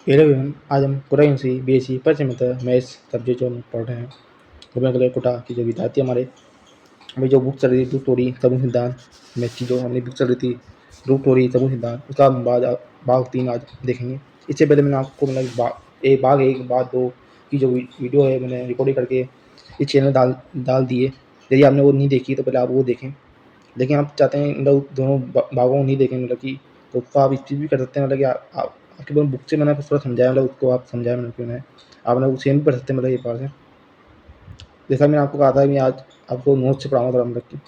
Hello everyone, आज हम कुरान सी BSc परिचय मैथ्स सब्जेक्ट जो हम पढ़ रहे हैं गोविंद कलर कोटा की जो विद्यार्थी हमारे अभी जो बुक चल रही थी रूप थ्योरी समूह सिद्धांत मैथ की जो हमारी बुक चल रही थी रूप थ्योरी समूह सिद्धांत उसका हम भाग 3 आज देखेंगे। इससे पहले मैंने आपको मतलब भाग 1 भाग 2 की जो वीडियो है मैंने रिकॉर्डिंग करके इस चैनल डाल दिए। यदि आपने वो नहीं देखी तो पहले आप वो देखें। लेकिन आप चाहते हैं मतलब दोनों भागों को नहीं देखें मतलब कि तो आप इस चीज़ भी कर सकते हैं मतलब कि आपके बुक से मैंने थोड़ा समझाया मतलब उसको आप समझाया मैंने क्यों है आप मतलब सेम भी पढ़ सकते हैं मतलब एक बार से। जैसा मैंने आपको कहा था मैं आज आपको नोट्स से पढ़ाऊँगा थोड़ा मतलब कि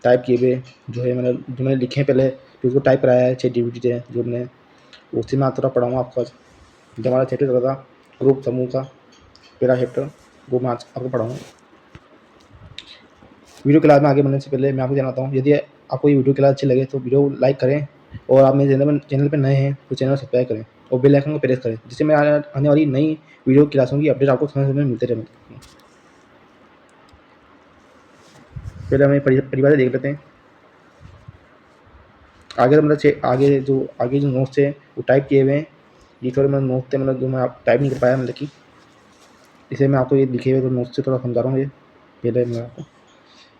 टाइप किए हुए जो मैंने लिखे हैं पहले फिर उसको टाइप कराया है ChatGPT से जो मैंने उससे मैं थोड़ा पढ़ाऊँगा आपको आज। जो हमारा चैप्टर चल रहा था ग्रुप समूह का पहला चैप्टर वो मैं आज आपको पढ़ाऊँगा। वीडियो क्लास में आगे बढ़ने से पहले मैं आपको जानता हूँ यदि आपको ये वीडियो क्लास अच्छी लगे तो वीडियो लाइक करें और आप मेरे चैनल पर नए हैं तो चैनल सब्सक्राइब करें और बेल आइकन को प्रेस करें जिससे मैं आने वाली नई वीडियो क्लासों की अपडेट आपको समय समय मिलते रहे। पहले हमें परिभाषा देख लेते हैं। आगे तो मतलब आगे जो नोट्स है वो टाइप किए हुए हैं। ये थोड़े मतलब नोट्स थे मतलब जो मैं आप टाइप नहीं कर पाया मतलब कि इसे मैं आपको ये लिखे हुए तो नोट्स से थोड़ा समझा रहा हूँ। ये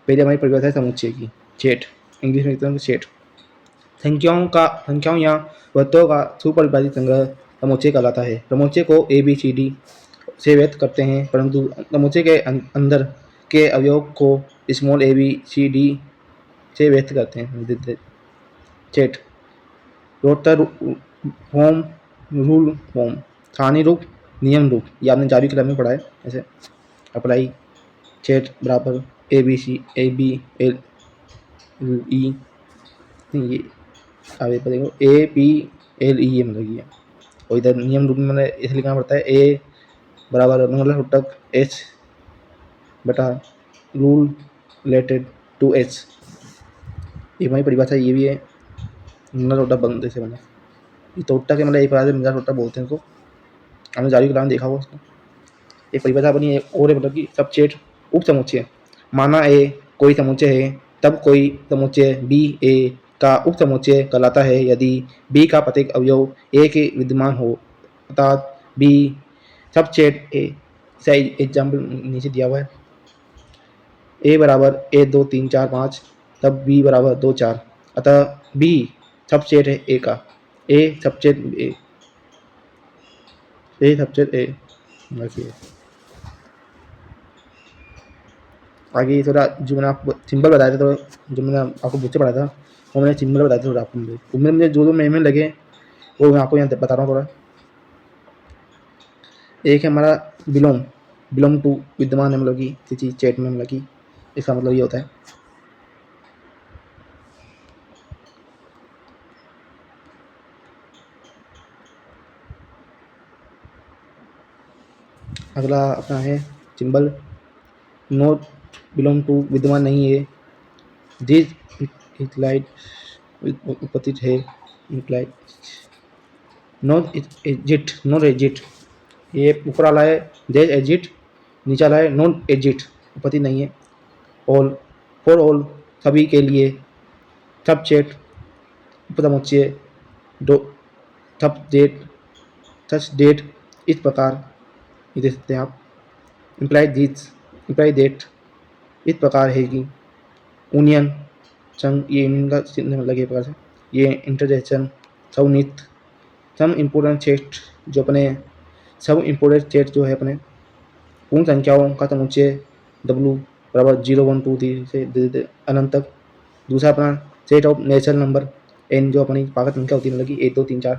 पहले हमारी परिभाषा है समुच्चय की सेट। इंग्लिश में लिखते हैं सेट। संख्याओं या वस्तुओं का सुपरिभाषित संग्रह समुच्चय कहलाता है। समुच्चय को ABCD से व्यक्त करते हैं परंतु समुच्चय के अंदर के अवयव को स्मॉल ABCD से व्यक्त करते हैं। Set rotor form rule form स्थानीय रूप नियम रूप ये आपने जारी कलम में पढ़ा है ऐसे अप्लाई। सेट बराबर ABCD ये आगे देखो APLE मतलब ये और इधर नियम रूप में मैंने ऐसे लिखना पड़ता है A बराबर मतलब तक H बटा रूल रिलेटेड टू H। ये हमारी परिभाषा ये भी है नंबर टोटा बंद से बना ये टोटा के मतलब एक बार नंबर टोटा बोलते हैं इसको। हमने जारी कलाम देखा हुआ उसको। एक परिभाषा बनी है और है मतलब कि सबसेट उप समुच्चय माना A कोई समुच्चय है तब कोई समुच्चय BA का उप समुच्चय कहलाता है यदि B का प्रत्येक अवयव A के विद्यमान हो अर्थात B सबसेट A। इसका एग्जाम्पल नीचे दिया हुआ है A बराबर 1 2 3 4 5 तब B बराबर 2 4 अतः B सबसेट है A का A सबसेट A रखिए। आगे थोड़ा जो मैंने आपको सिंबल बताया था तो जो मैंने आपको बुक से पढ़ा था वो मैंने सिंबल बताया था थोड़ा आपको उनमें मुझे जो में लगे वो मैं आपको यहाँ बता रहा हूँ थोड़ा। एक है हमारा बिलोंग टू विद्यमान है मतलब कि किसी चैट में मतलब कि इसका मतलब ये होता है। अगला अपना है सिंबल नोट बिलोंग टू विद्यमान नहीं है दिस इम्प्लाइड उपस्थित है इम्प्लाइड नॉट एजिट ये ऊपर वाला है देश एजिट नीचे वाला है नॉट एजिट उपस्थित नहीं है। ऑल फॉर ऑल सभी के लिए सब चेट उपसमुच्चय दो सब डेट सच डेट इस प्रकार ये देख सकते हैं आप। इम्प्लाई डेट इस प्रकार है कि यूनियन संघ ये यूनियन का चिन्ह मतलब ये प्रकार से ये इंटरजेक्शन सवनित सम इम्पोर्टेंट सेट जो अपने सब इम्पोर्टेंट सेट जो है अपने पूर्ण संख्याओं का समुच्चय W बराबर 0 1 2 3 से अनंत तक। दूसरा अपना set of natural number N जो अपनी पाकत संख्या होती है मतलब कि 1 2 3 4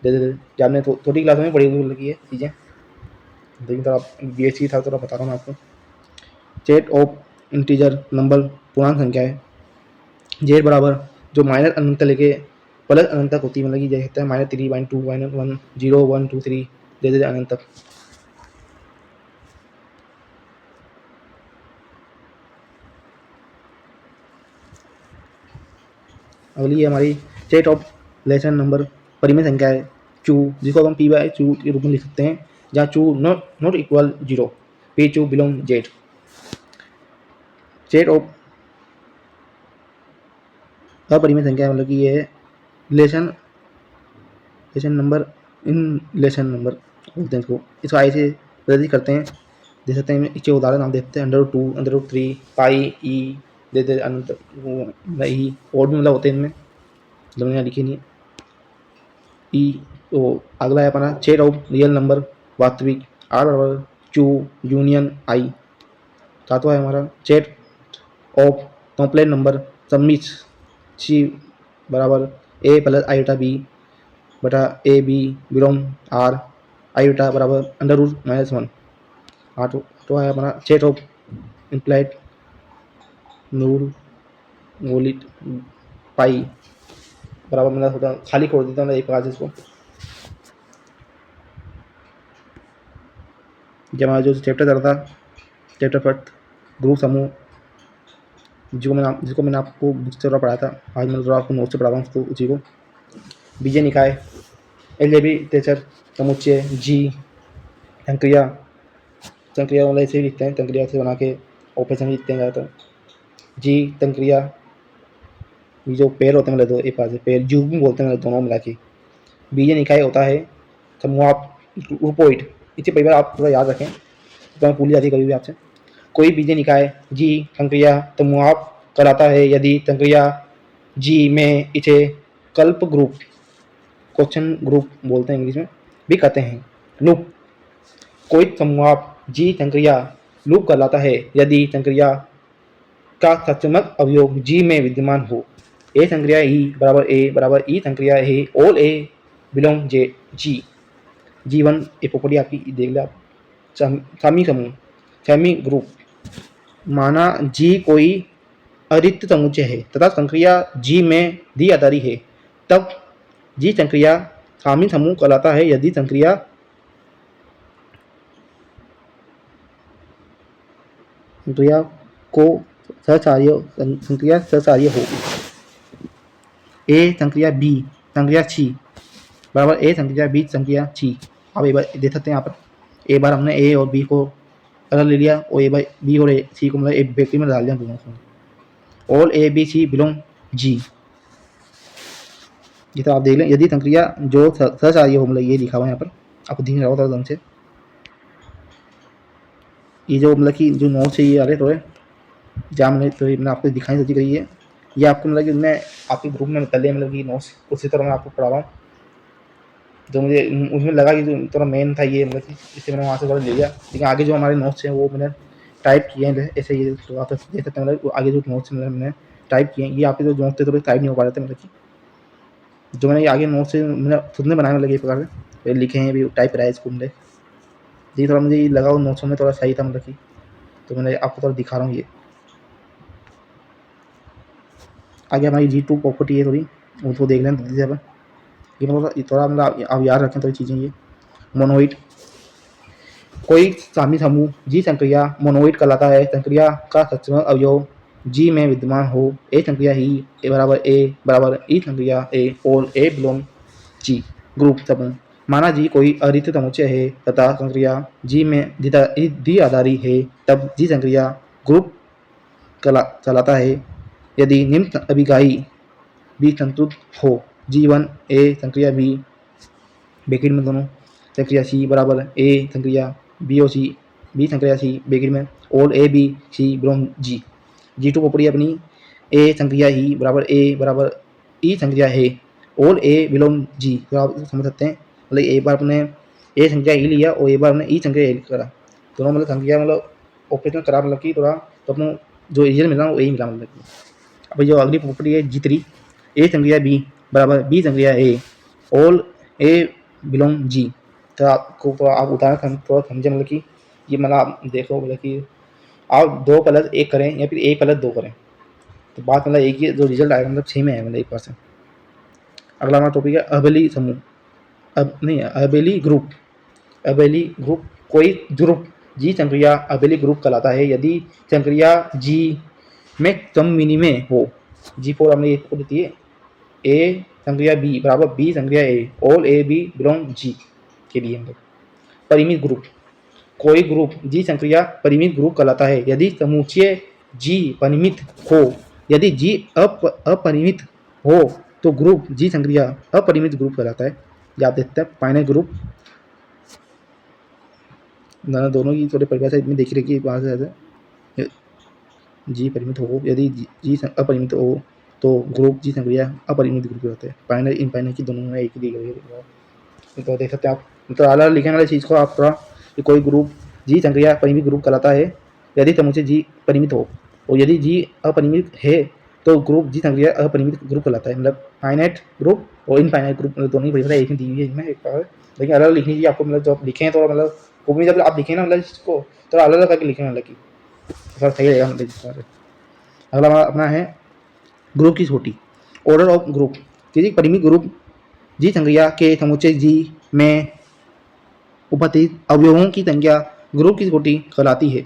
दे आपने थोड़ी क्लास में पढ़ी हुई मतलब ये चीज़ें लेकिन तो आप BSc था तो बता रहा हूँ आपको। सेट ऑफ इंटीजर नंबर पूर्णांक संख्या है जेड बराबर जो माइनस अनंत लेके प्लस अनंत तक होती है मतलब कि जैसे कहते हैं -3 -2 -1 0 1 2 3 दे अनंत तक। अगली है हमारी सेट ऑफ रिलेशन नंबर परिमेय संख्या है चू जिसको हम P/Q के रूप में लिख सकते हैं जहाँ चू नॉट इक्वल 0 P चू बिलोंग जेड। सेट ऑफ अपरिमेय संख्या मतलब कि ये रिलेशन नंबर इनलेशन नंबर बोलते हैं इसको आई से प्रदर्शित करते हैं। देख सकते हैं इसके उदाहरण नाम देते हैं √2 √3 पाई ई देते अनंत ई और भी मतलब होते हैं इनमें जो मैंने लिखी नहीं ई। तो अगला है अपना सेट ऑफ रियल नंबर वास्तविक आर बराबर क्यू यूनियन आई। सातवां है हमारा सेट ऑफ कॉम्प्लेक्स नंबर सम्मिश्र सी बराबर ए प्लस आईटा बी बटा ए बी बिलोंग आर आईटा बराबर √-1। आठवां है अपना सेट ऑफ इम्प्लाइड नूल वोलिट पाई बराबर मतलब होता खाली छोड़ देता हूँ एक प्रकार से इसको। जब हमारा जो चैप्टर चल रहा था चैप्टर फर्स्ट ग्रुप समूह जिसको मैंने आपको बुक से पढ़ाया था, आज मैं थोड़ा आपको नोट से पढ़ा रहा हूँ उसको उसी को। बीजे निकाय एलजेबी टेचर समुच्चय जी संक्रिया मतलब ऐसे ही लिखते हैं तंक्रिया से बना के ऑपरेशन लिखते हैं ज़्यादातर। जी तंक्रिया ये जो पेड़ होते हैं मतलब दो एक पास पेड़ जू भी बोलते हैं मतलब दोनों मिला के। बीजे निकाय होता है समूह रूपोइड। इसे परिवार आप थोड़ा याद रखें तो भूल जाती है कभी भी आपसे। कोई बीजे निकाय जी तंक्रिया समूहाप कराता है यदि तंक्रिया जी में इसे कल्प ग्रुप क्वेश्चन ग्रुप बोलते हैं इंग्लिश में भी कहते हैं। लूप कोई समूहाप जी तंक्रिया लूप कहलाता है यदि तंक्रिया का सचमक अवयव जी में विद्यमान हो। ए तंक्रिया ए बराबर ई तंक्रिया है ऑल ए बिलोंग जे जी। जीवन ए प्रॉपर्टी आपकी देख ले आप। सामी समूह फैमी ग्रुप माना जी कोई अरिक्त समुच्चय है तथा संक्रिया जी में द्विआधारी है तब जी संक्रिया सामी समूह कहलाता है यदि संक्रिया को संक्रिया सहचार्य हो। ए संक्रिया बी संक्रिया छी बराबर ए संक्रिया बी संक्रिया छी। आप एक बार देख सकते हैं यहाँ पर एक बार हमने ए और बी को अलग ले लिया और ए बाई बी और ए सी को मतलब एक ब्रैकेट में डाल दिया दोनों को। All A B C belong G. ये तो आप देख लें यदि संक्रिया जो सहचार्य हो मतलब ये लिखा हुआ है यहाँ पर आपको ध्यान रखो थोड़ा ढंग से। ये जो मतलब कि जो नोट्स है ये आ रहे थोड़े जहाँ मैंने आपको दिखाई सोची करी है ये आपको मतलब कि मैं आपके ग्रुप में निकल मतलब कि नोट्स उसी तरह मैं आपको पढ़ा रहा हूँ। जो मुझे उसमें लगा कि जो थोड़ा मेन था ये मतलब कि इससे मैंने वहाँ से थोड़ा ले लिया। लेकिन आगे जो हमारे नोट्स हैं वो मैंने टाइप किए हैं ऐसे ये तो आप देख सकते हैं मतलब आगे जो नोट्स मैंने टाइप किए हैं ये आपके जो नोट्स थे थोड़े टाइप नहीं हो पा रहे थे मतलब कि जो मैंने आगे नोट्स से मैंने खुद ने बनाने लगे एक प्रकार से लिखे हैं भी टाइप कराया इसको मैंने जी थोड़ा मुझे लगा नोट्स में थोड़ा सही था मतलब कि तो मैंने आपको थोड़ा दिखा रहा हूँ ये। आगे हमारी G2 प्रॉपर्टी है थोड़ी उसको देख लें जल्दी से अपन ये थोड़ा मतलब आप याद रखें थोड़ी चीज़ें ये। मोनोइड कोई सामी समूह जी संक्रिया मोनोइड कहलाता है संक्रिया का सचमक अवयव जी में विद्यमान हो। ए संक्रिया ही ए बराबर ई संक्रिया ए और ए बिलोंग जी ग्रुप समूह माना जी कोई अरिक्त समुच्चय है तथा संक्रिया जी में द्विआधारी है तब जी संक्रिया ग्रुप कहलाता है यदि निम्न अभिगायी बी संतुष्ट हो। G1 ए संक्रिया बी ब्रैकेट में दोनों संक्रिया सी बराबर ए संक्रिया बी और सी बी संक्रिया सी ब्रैकेट में और A B C belong G. G2 property अपनी ए संक्रिया ही बराबर ई संक्रिया है और ए बिलोंग जी। तो आप समझ सकते हैं मतलब एक बार अपने ए संक्रिया ही लिया और एक बार हमने ई संक्रिया ही करा दोनों मतलब संक्रिया मतलब ऑपरेशन करा मतलब कि थोड़ा तो अपना जो रिजल्ट मिला वो यही मिला मतलब कि। अब जो अगली प्रॉपर्टी है G3 ए संक्रिया बी बराबर बी संक्रिया ए ऑल ए बिलोंग जी। तो आपको तो आप उदाहरण थोड़ा समझे मतलब कि ये मतलब आप देखो मतलब कि आप 2+1 करें या फिर 1+2 करें तो बात मतलब एक ही जो रिजल्ट आएगा मतलब 6 में है मतलब 1%। अगला हमारा टॉपिक है अबेली समूह अब नहीं अबेली ग्रुप कोई ग्रुप जी संक्रिया अबेली ग्रुप कहलाता है यदि संक्रिया जी में कम मिनिमे हो। G4 हमने एक देती है ए संक्रिया बी बराबर बी संक्रिया a all A B belong G के लिए हम लोग। परिमित ग्रुप कोई ग्रुप जी संक्रिया परिमित ग्रुप कहलाता है यदि समुच्चय जी परिमित हो। यदि जी अपरिमित हो तो ग्रुप जी संक्रिया अपरिमित ग्रुप कहलाता है। ये आप देखते हैं फाइनाइट ग्रुप दोनों की थोड़ी परिभाषा इतनी देखी रखी वहाँ से जी परिमित हो, यदि जी अपरिमित हो तो ग्रुप जी संक्रिया अपरिमित ग्रुप होते हैं। फाइनल इनफाइनाइट की दोनों में एक ही दी गई है। तो देख सकते हैं आप, मतलब अलग लिखने वाली चीज़ को आप थोड़ा कि कोई ग्रुप जी संक्रिया परिमित ग्रुप कहलाता है यदि समुच्चय जी परिमित हो, और यदि जी अपरिमित है तो ग्रुप जी संक्रिया अपरिमित ग्रुप कहलाता है। मतलब फाइनाइट ग्रुप और इनफाइनाइट ग्रुप दोनों ही परिभाषा एक ही दी हुई है इसमें एक बार, लेकिन अलग लिखनी चाहिए आपको। मतलब जब लिखें तो मतलब वो भी जब आप लिखें ना मतलब इसको तो अलग अलग करके लिखें, मतलब की थोड़ा सही रहेगा। मतलब अगला हमारा अपना है ग्रुप की छोटी ऑर्डर ऑफ ग्रुप। किसी परिमित ग्रुप जी संक्रिया के समुच्चय जी में उपस्थित अवयवों की संख्या ग्रुप की छोटी कहलाती है।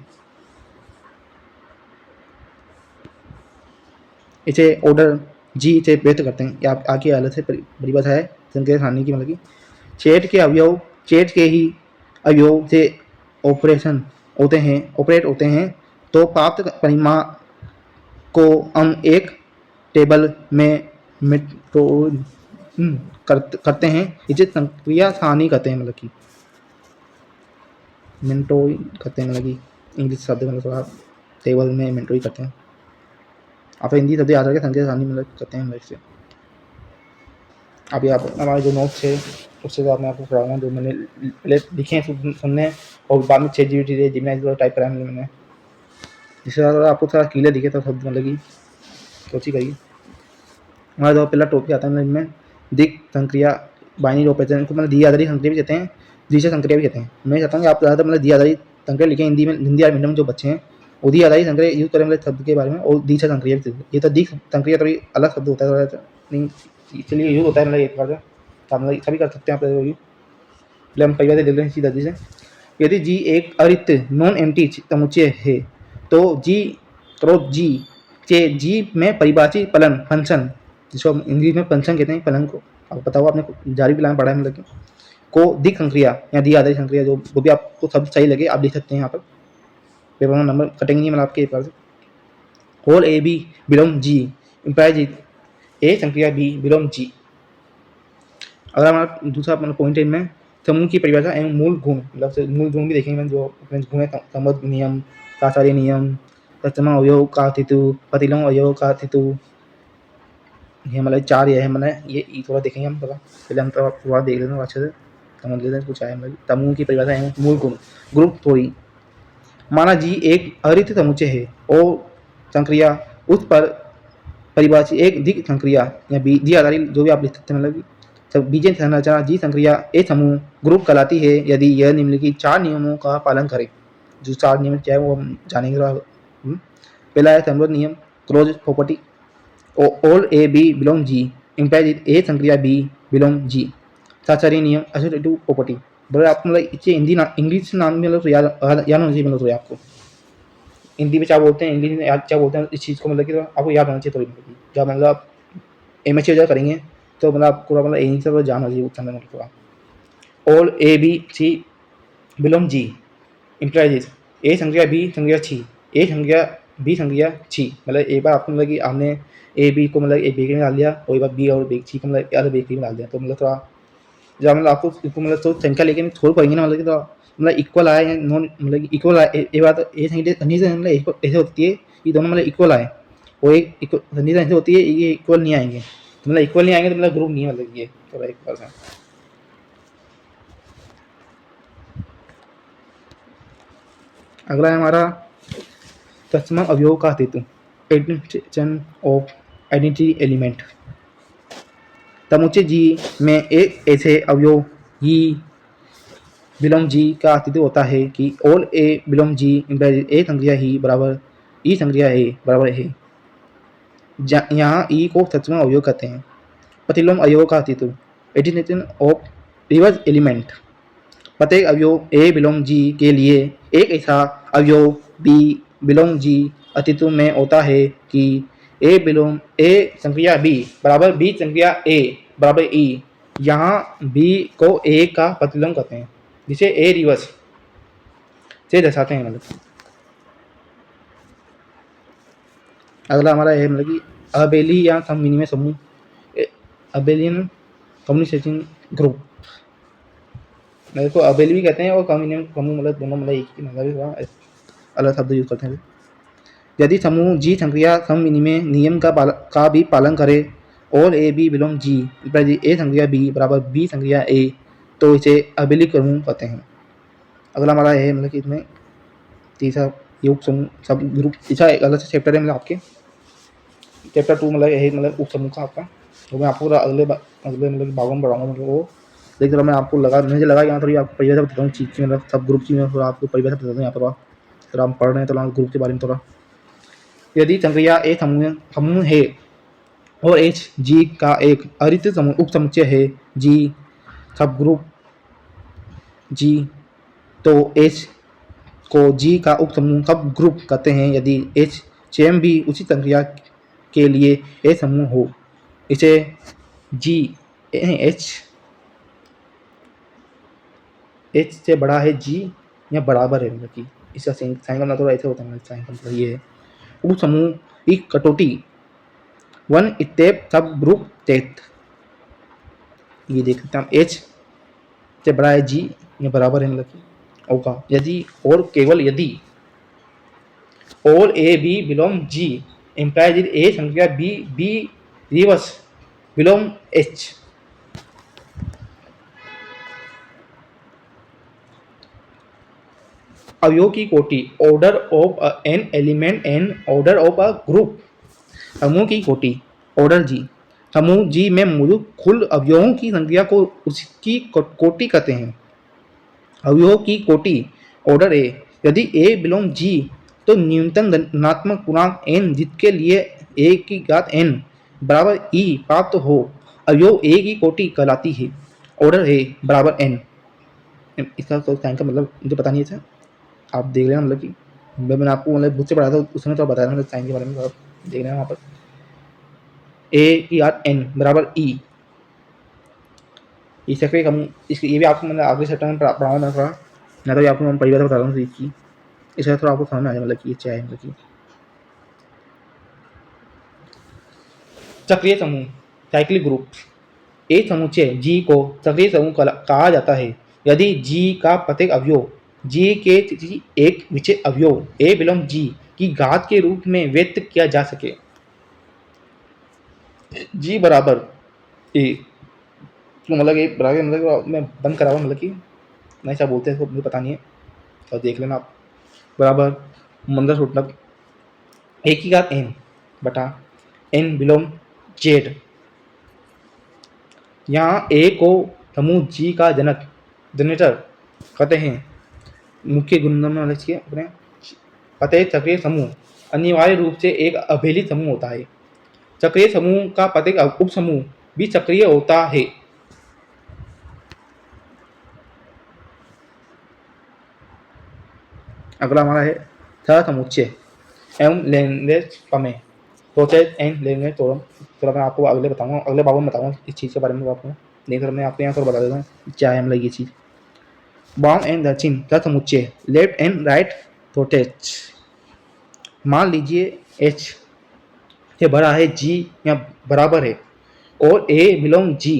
इसे ऑर्डर जी से व्यक्त करते हैं। या आगे अलग से परिभाषा है संख्या सारणी की, मतलब की सेट के अवयव सेट के ही अवयव से ऑपरेट होते हैं तो प्राप्त परिमाण को हम एक टेबल में करते हैं। इसे संक्रिया सारणी कहते हैं, मतलब की मिनटोई करते हैं, मतलब की इंग्लिश शब्द मतलब थोड़ा टेबल में मिनटोई करते हैं। आप हिंदी शब्द याद रखें, संख्या सारणी मतलब करते हैं मतलब इससे। अभी आप हमारे जो नोट्स है उससे तो आपने आपको पढ़ाऊँगा, जो मैंने पहले लिखे हैं सुनने और बाद में ChatGPT जेमिनी टाइप कराया मैंने, जिससे आपको थोड़ा क्लियर दिखे तो शब्द मतलब की सोची करिए। हमारा जो पहला टॉपिक आता है मतलब इनमें दिक संक्रिया बाइनरी ऑपरेशन को मतलब द्वि आधारी संक्रिया भी कहते हैं, द्वितीय संक्रिया भी कहते हैं। मैं चाहता हूँ कि आप ज़्यादातर मतलब द्वि आधारी संक्रिया लिखें हिंदी में, हिंदी या मीडियम जो बच्चे हैं वो द्वि आधारी संक्रिया यूज करें मतलब शब्द के बारे में, और द्वितीय संक्रिया भी। ये तो दिक संक्रिया थोड़ी अलग शब्द होता है थोड़ा, नहीं इसलिए यूज होता है मतलब एक बार तो मतलब सभी कर सकते हैं आप। पहले हम परिभाषा देख लें सीधा से। यदि जी एक अरिक्त नॉन एम्प्टी समुच्चय है तो जी क्रॉस जी के जी में परिभाषित फलन फंक्शन, जिसको हम इंग्लिश में फंक्शन कहते हैं, फलन को आपको पता होगा, आपने जारी भी लाइन पढ़ा है, मतलब को दिक संक्रिया या दी आधारित संक्रिया जो भी आपको शब्द सही लगे आप लिख सकते हैं। यहाँ पर पेपर में नंबर कटेंगे नहीं, मतलब आपके एक बार से all a B belong G implies a संक्रिया बी बिलोंग जी। अगर हमारा दूसरा अपना पॉइंट है इनमें समूह की परिभाषा एवं मूल गुण, मतलब मूल गुण भी देखेंगे जो अपने गुण है, संबद्ध नियम, साचार्य नियम, तत्सम अवयव का हेतु, प्रतिलोम अवयव का हेतु, ये मतलब चार ये है, मतलब ये थोड़ा देखेंगे हम। थोड़ा पहले हम थोड़ा देख लेते हैं अच्छे से समझ लेते हैं कुछ आए। मतलब समूह की परिभाषा एवं मूल गुण ग्रुप थोड़ी माना जी एक अरिक्त समुच्चय है और संक्रिया उस पर परिभाषित एक दिक संक्रिया या द्वि आधारित जो भी आप लिख सकते हैं, मतलब बीजीय संरचना जी संक्रिया ए समूह ग्रुप कहलाती है यदि यह निम्नलिखित चार नियमों का पालन करे। जो चार नियम क्या है वो हम जानेंगे। पहला है संबद्ध नियम, close property, all A B belong G implies a संक्रिया बी बिलोंग जी। साचार्य नियम, एसोसिएटिव प्रॉपर्टी। बड़े आप मतलब इसे हिंदी इंग्लिश नाम में मतलब तो याद होना चाहिए, मतलब तो आपको हिंदी में क्या बोलते हैं, इंग्लिश में क्या बोलते हैं इस चीज़ को, मतलब कि तो आपको याद होना चाहिए थोड़ी। जब मतलब MSc वगैरह करेंगे तो मतलब आपको मतलब इंग्लिश से जान हो जाएगी उतना मतलब थोड़ा। All A B C belong G implies a संक्रिया बी संक्रिया छी, ए संक्रिया बी संक्रिया छी। मतलब एक बार आपको मतलब कि आपने ए बी को मतलब एक बेकरी में डाल दिया और एक बार बी और सी को मतलब अलग बेकरी में डाल दिया, तो मतलब थोड़ा जब मतलब आपको इसको मतलब तो संख्या लेके छोड़ पड़ेंगे ना, मतलब कि तो मतलब इक्वल आए या नॉन मतलब इक्वल आए। एक बात ए संख्या मतलब ऐसे होती है कि दोनों मतलब इक्वल आए, और एक संख्या ऐसे होती है ये इक्वल नहीं आएंगे, तो मतलब इक्वल नहीं आएंगे तो मतलब ग्रुप नहीं है, मतलब ये थोड़ा एक बार से। अगला है हमारा तत्सम अवयव का हेतु, एडिशन ऑफ आइडेंटिटी एलिमेंट। समुच्चय जी में एक ऐसे अवयव ही बिलोंग जी का अस्तित्व होता है कि all A belong G a संक्रिया ही बराबर ई संक्रिया ए बराबर है। यहाँ ई को तत्सम अवयव कहते हैं। प्रतिलोम अवयव का अस्तित्व, एडिशन ऑफ रिवर्स एलिमेंट। प्रत्येक अवयव ए बिलोंग जी के लिए एक ऐसा अवयव बी बिलोंग जी अस्तित्व में होता है कि ए बिलोंग ए संक्रिया बी बराबर बी संक्रिया ए बराबर ई। यहाँ बी को ए का प्रतिलोम कहते हैं, जिसे ए रिवर्स से दर्शाते हैं। मतलब अगला हमारा है मतलब कि अबेली या सम विनिमय समूह, अबेलियन कम्युनिकेशन ग्रुप। इसको अबेली भी कहते हैं और कम्युनियम समूह मतलब दोनों मतलब एक ही मतलब अलग शब्द यूज करते हैं। यदि समूह जी संक्रिया समविनिमय नियम का भी पालन करे और A B belong G a संक्रिया बी बराबर बी संक्रिया ए तो इसे अबेलिक समूह कहते हैं। अगला हमारा है मतलब कि इसमें तीसरा युग समूह सब ग्रुप तीसरा एक अलग से चैप्टर है मतलब आपके चैप्टर 2 मतलब यही मतलब उप समूह का आपका तो मैं आपको अगले मतलब भागों में बढ़ाऊंगा मतलब वो लेकिन मैं आपको मुझे लगा यहाँ थोड़ी आपको परिभाषा बताता हूँ चीज़ की मतलब सब ग्रुप की मैं थोड़ा आपको परिभाषा बताता हूँ यहाँ पर थोड़ा हम पढ़ रहे हैं तो ग्रुप के बारे में थोड़ा यदि संक्रिया ए समूह है और एच जी का एक अरिक्त उप समुच्चय है जी सब ग्रुप जी तो एच को जी का उप समूह सब ग्रुप कहते हैं यदि एच स्वयं भी उसी संक्रिया के लिए ए समूह हो इसे जी एच एच से बड़ा है जी या बराबर है मतलब कि इसका साइन का थोड़ा ऐसे होता है साइन का मतलब ये है उप समूह की कटौती वन स्टेप सब ग्रुप टेथ ये देख सकते हैं हम एच से बड़ा है जी या बराबर है मतलब कि होगा यदि और केवल यदि और A B belong G implies A संख्या B B reverse belong H अवयव की कोटि order of N element N order of a group समूह की कोटि ऑर्डर जी समूह जी में मौजूद कुल अवयवों की संख्या को उसकी कोटि कहते हैं अवयवों की कोटि ऑर्डर ए यदि ए बिलोंग जी तो न्यूनतम धनात्मक पूर्णांक एन जिसके लिए ए की घात एन बराबर ई प्राप्त हो अवयव ए की कोटि कहलाती है ऑर्डर ए बराबर एन इसका तो साइन का मतलब मुझे पता नहीं है आप देख लेना मतलब कि मैंने आपको मतलब बुक से पढ़ा था उसमें तो बताया था मतलब साइन के बारे में आप देख लेना वहाँ पर ए की घात एन बराबर ई इस चक्र का इसके ये भी आपको मतलब आगे सेक्टर में पढ़ाऊंगा मैं थोड़ा ना तो आपको मैं परिभाषा बता रहा हूँ इसकी इससे थोड़ा आपको समझ में आ जाए मतलब कि ये क्या है मतलब कि चक्रीय समूह साइक्लिक ग्रुप एक समुच्चय जी को चक्रीय समूह कहा जाता है यदि जी का प्रत्येक अवयव जी के एक विशेष अवयव ए बिलोंग जी की घात के रूप में व्यक्त किया जा सके जी बराबर ए तो मतलब ये बराबर मतलब मैं बंद करा हुआ मतलब कि नहीं ऐसा बोलते हैं मुझे पता नहीं है और देख लेना आप बराबर मंदर मतलब ए की घात एन बटा एन बिलोंग जेड यहाँ ए को समूह जी का जनरेटर कहते हैं मुख्य गुणधर्म वाले इसके अपने प्रत्येक चक्रीय समूह अनिवार्य रूप से एक अभिलित समूह होता है चक्रीय समूह का प्रत्येक उप समूह भी चक्रीय होता है अगला हमारा है सहसमुच्चय एवं लेनदेश प्रमेय प्रोसेस एंड लेनदेश थ्योरम थोड़ा मैं आपको अगले बताऊंगा अगले बाबू में बताऊंगा इस चीज़ के बारे में आपको नहीं सर मैं आपको यहाँ थोड़ा बता देता हूँ क्या है मतलब ये चीज़ बाउंड एंड दक्षिण सहसमुच्चय लेफ्ट एंड राइट प्रोटेच मान लीजिए एच से बड़ा है जी या बराबर है और ए बिलोंग जी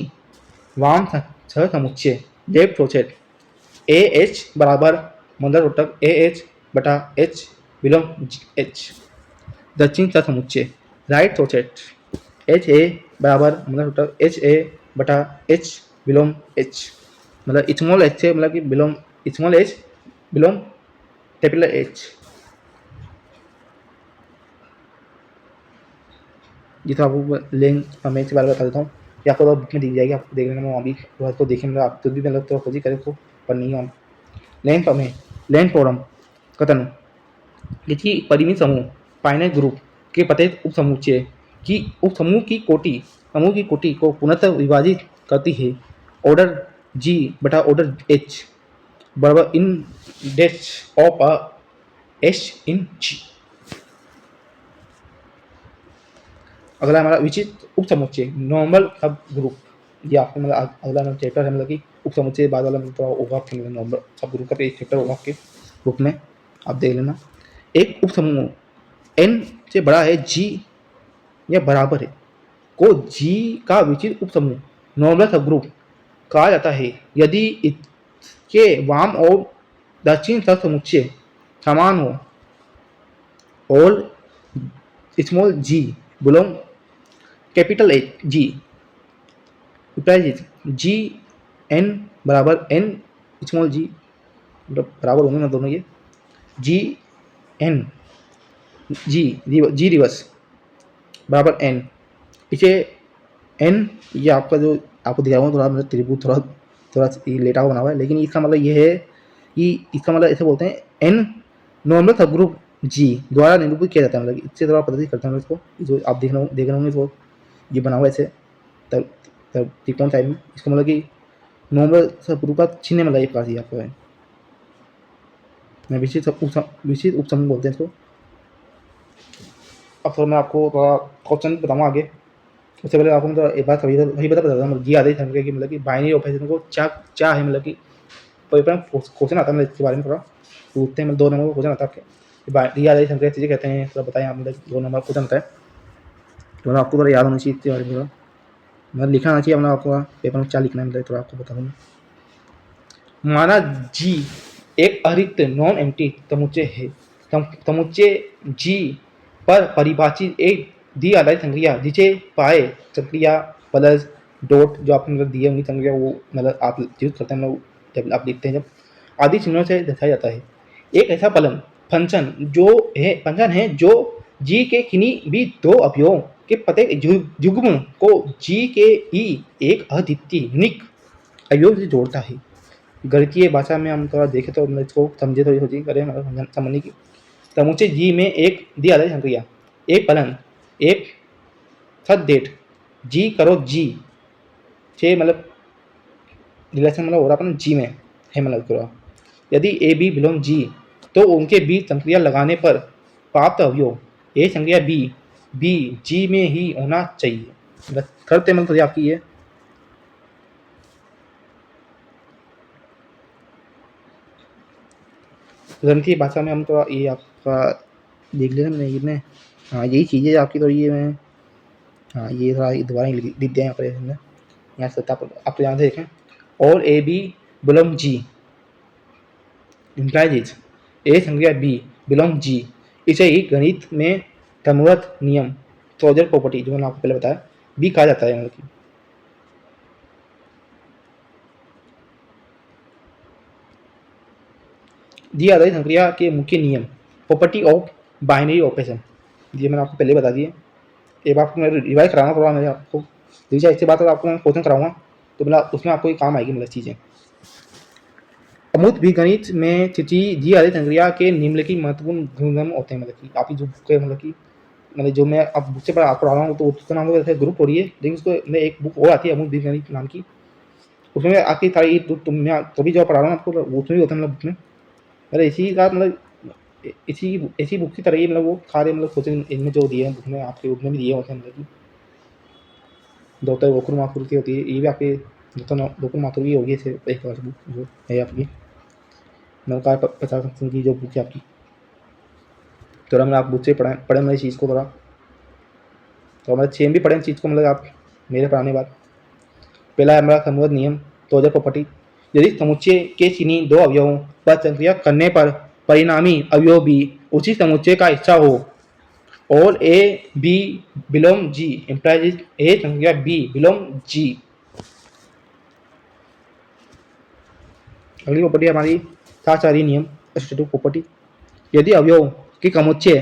वाम सहसमुच्चय लेफ्ट प्रोसेट ए एच बराबर मतलब उठक ए एच बटा एच बिलोंग एच दक्षिण सहसमुच्चय राइट प्रोसेट एच ए बराबर मतलब उठक एच ए बटा एच बिलोंग एच मतलब स्मॉल एच से मतलब कि belong small H belong capital H जितना आपको लेंथ समय के बारे में बता देता हूँ या आपको बुक में दी जाएगी आपको देख लेना मैं अभी तो देखें मतलब आप खुद भी मतलब तो खुद ही करें तो पर नहीं हम लेंथ समय लेंथ फोरम कथन किसी परिमित समूह फाइनाइट ग्रुप के प्रत्येक उप समुच्चय की उप समूह की कोटि को पुनः विभाजित करती है ऑर्डर जी बटा ऑर्डर एच बराबर इन desk of a H in जी अगला हमारा विचित्र उप समुच्चय नॉर्मल सब ग्रुप ये आपको मतलब अगला चैप्टर है मतलब कि उप समुच्चय बाद वाला मतलब होगा आपके नॉर्मल सब ग्रुप का एक चैप्टर होगा आपके बुक में आप देख लेना एक उप समूह एन से बड़ा है जी या बराबर है को जी का विचित्र उप समूह नॉर्मल सब ग्रुप कहा जाता है यदि के वाम और दक्षिण तक समुच्चय समान हो और स्मॉल जी belong capital H G G N बराबर एन स्मॉल जी मतलब बराबर होंगे ना दोनों ये जी एन जी रिवर्स बराबर एन इसे एन ये आपका जो आपको दिखाया हुआ थोड़ा मतलब त्रिभुज थोड़ा थोड़ा लेटा हुआ बना हुआ है लेकिन इसका मतलब ये है कि इसका मतलब ऐसे बोलते हैं एन नॉर्मल सबग्रुप जी द्वारा निरूपित किया जाता है मतलब इससे थोड़ा पद्धति करते हैं इसको जो आप देख रहे होंगे इसको ये बना हुआ ऐसे तब त्रिकोण टाइप में इसका मतलब कि नॉर्मल सबग्रुप का चिन्ह मतलब एक पास ही आपको है विशिष्ट उपसमूह बोलते हैं इसको। अब थोड़ा मैं आपको थोड़ा क्वेश्चन बताऊंगा आगे उससे पहले आपको मतलब एक बात वही बता मतलब ये आदेश है कि मतलब कि बाइनरी ऑपरेशन को क्या है मतलब कि क्वेश्चन आता है मतलब इसके बारे में थोड़ा पूछते हैं मतलब 2 नंबर का क्वेश्चन आता है आपके ये आदेश संख्या चीज़ें कहते हैं थोड़ा बताएं आप मतलब 2 नंबर क्वेश्चन आता है तो आपको थोड़ा याद होना चाहिए इसके बारे में थोड़ा मतलब लिखना आना चाहिए अपना आपको पेपर में क्या लिखना है मतलब थोड़ा आपको बता दूँगा। माना जी एक अरिक्त नॉन एम्प्टी समुच्चय है समुच्चय जी पर परिभाषित एक दी आधारित संक्रिया जिसे पाए संक्रिया प्लस डॉट जो आपने मतलब दिए उनकी संक्रिया वो मतलब आप यूज करते हैं मतलब जब आप लिखते हैं जब आदि चिन्हों से दर्शाया जाता है एक ऐसा फंक्शन है जो जी के किन्हीं भी 2 अवयवों के प्रत्येक युग्म को जी के ही एक अद्वितीय यूनिक अवयव से जोड़ता है। गणितीय भाषा में हम थोड़ा देखें तो मतलब इसको समझे थोड़ी सोची करें मतलब समझने की समुच्चय जी में एक दी आधारित संक्रिया एक फलन एक सदडेट जी करो जी से मतलब रिलेशन मतलब हो रहा अपन जी में है मतलब पूरा यदि ए बी बिलोंग जी तो उनके बीच संक्रिया लगाने पर प्राप्त अवयव ए संक्रिया बी जी में ही होना चाहिए मतलब करते मतलब थोड़ी आपकी ये गणितीय भाषा में हम थोड़ा ये आपका देख लेना मैंने हाँ यही चीज़ें आपकी तो ये मैं हाँ ये थोड़ा दोबारा लिख दिया यहाँ पर यहाँ से आप तो यहाँ से देखें और A B belong G implies is A संज्ञा बी बिलोंग जी इसे ही गणित में क्रमबद्ध नियम क्लोजर प्रॉपर्टी जो मैंने आपको पहले बताया भी कहा जाता है मतलब कि दी आधारित संक्रिया के मुख्य नियम प्रॉपर्टी ऑफ बाइनरी ऑपरेशन ये मैंने आपको पहले बता दिए एक बार मैं रिवाइज कराना पड़ा मैं आपको देखिए इससे बात आपको मैं क्वेश्चन कराऊंगा तो मतलब उसमें आपको ये काम आएगी मतलब चीज़ें अमूर्त बीजगणित में स्थिति दी आधारित संक्रिया के निम्नलिखित महत्वपूर्ण गुणधर्म होते हैं मतलब कि काफ़ी जो बुक है मतलब जो मैं अब बुक से पढ़ा रहा हूँ तो उसका नाम वैसे ग्रुप हो रही है लेकिन उसको मैं एक बुक और आती है अमूर्त बीजगणित नाम की उसमें आपकी सारी मैं तभी जो पढ़ा रहा हूँ आपको उसमें भी होता है मतलब बुक में अरे इसी का मतलब इसी बुक की तरह ही मतलब वो सारे मतलब क्वेश्चन इनमें जो दिए हैं बुक में आपके उसमें भी दिए होते हैं मतलब कि डॉक्टर गोकुल माथुर की होती है ये भी आपके गोकुल माथुर की होगी ऐसे एक बुक जो है आपकी नौकार 50 सिंह की जो बुक है आपकी थोड़ा मतलब आप बुक से पढ़े मेरी चीज़ को थोड़ा तो मतलब सेम भी पढ़ें चीज़ को मतलब आप मेरे पढ़ाने बाद पहला है हमारा संबंध नियम क्लोजर प्रॉपर्टी यदि समुच्चय के किन्हीं 2 अवयवों पर संक्रिया करने पर परिणामी अवयव भी उसी समुच्चय का हिस्सा हो और A B belong G implies a संक्रिया बी बिलोंग जी। अगली प्रॉपर्टी हमारी साचारी नियम एसोसिएटिव प्रॉपर्टी यदि अवयव के समुच्चय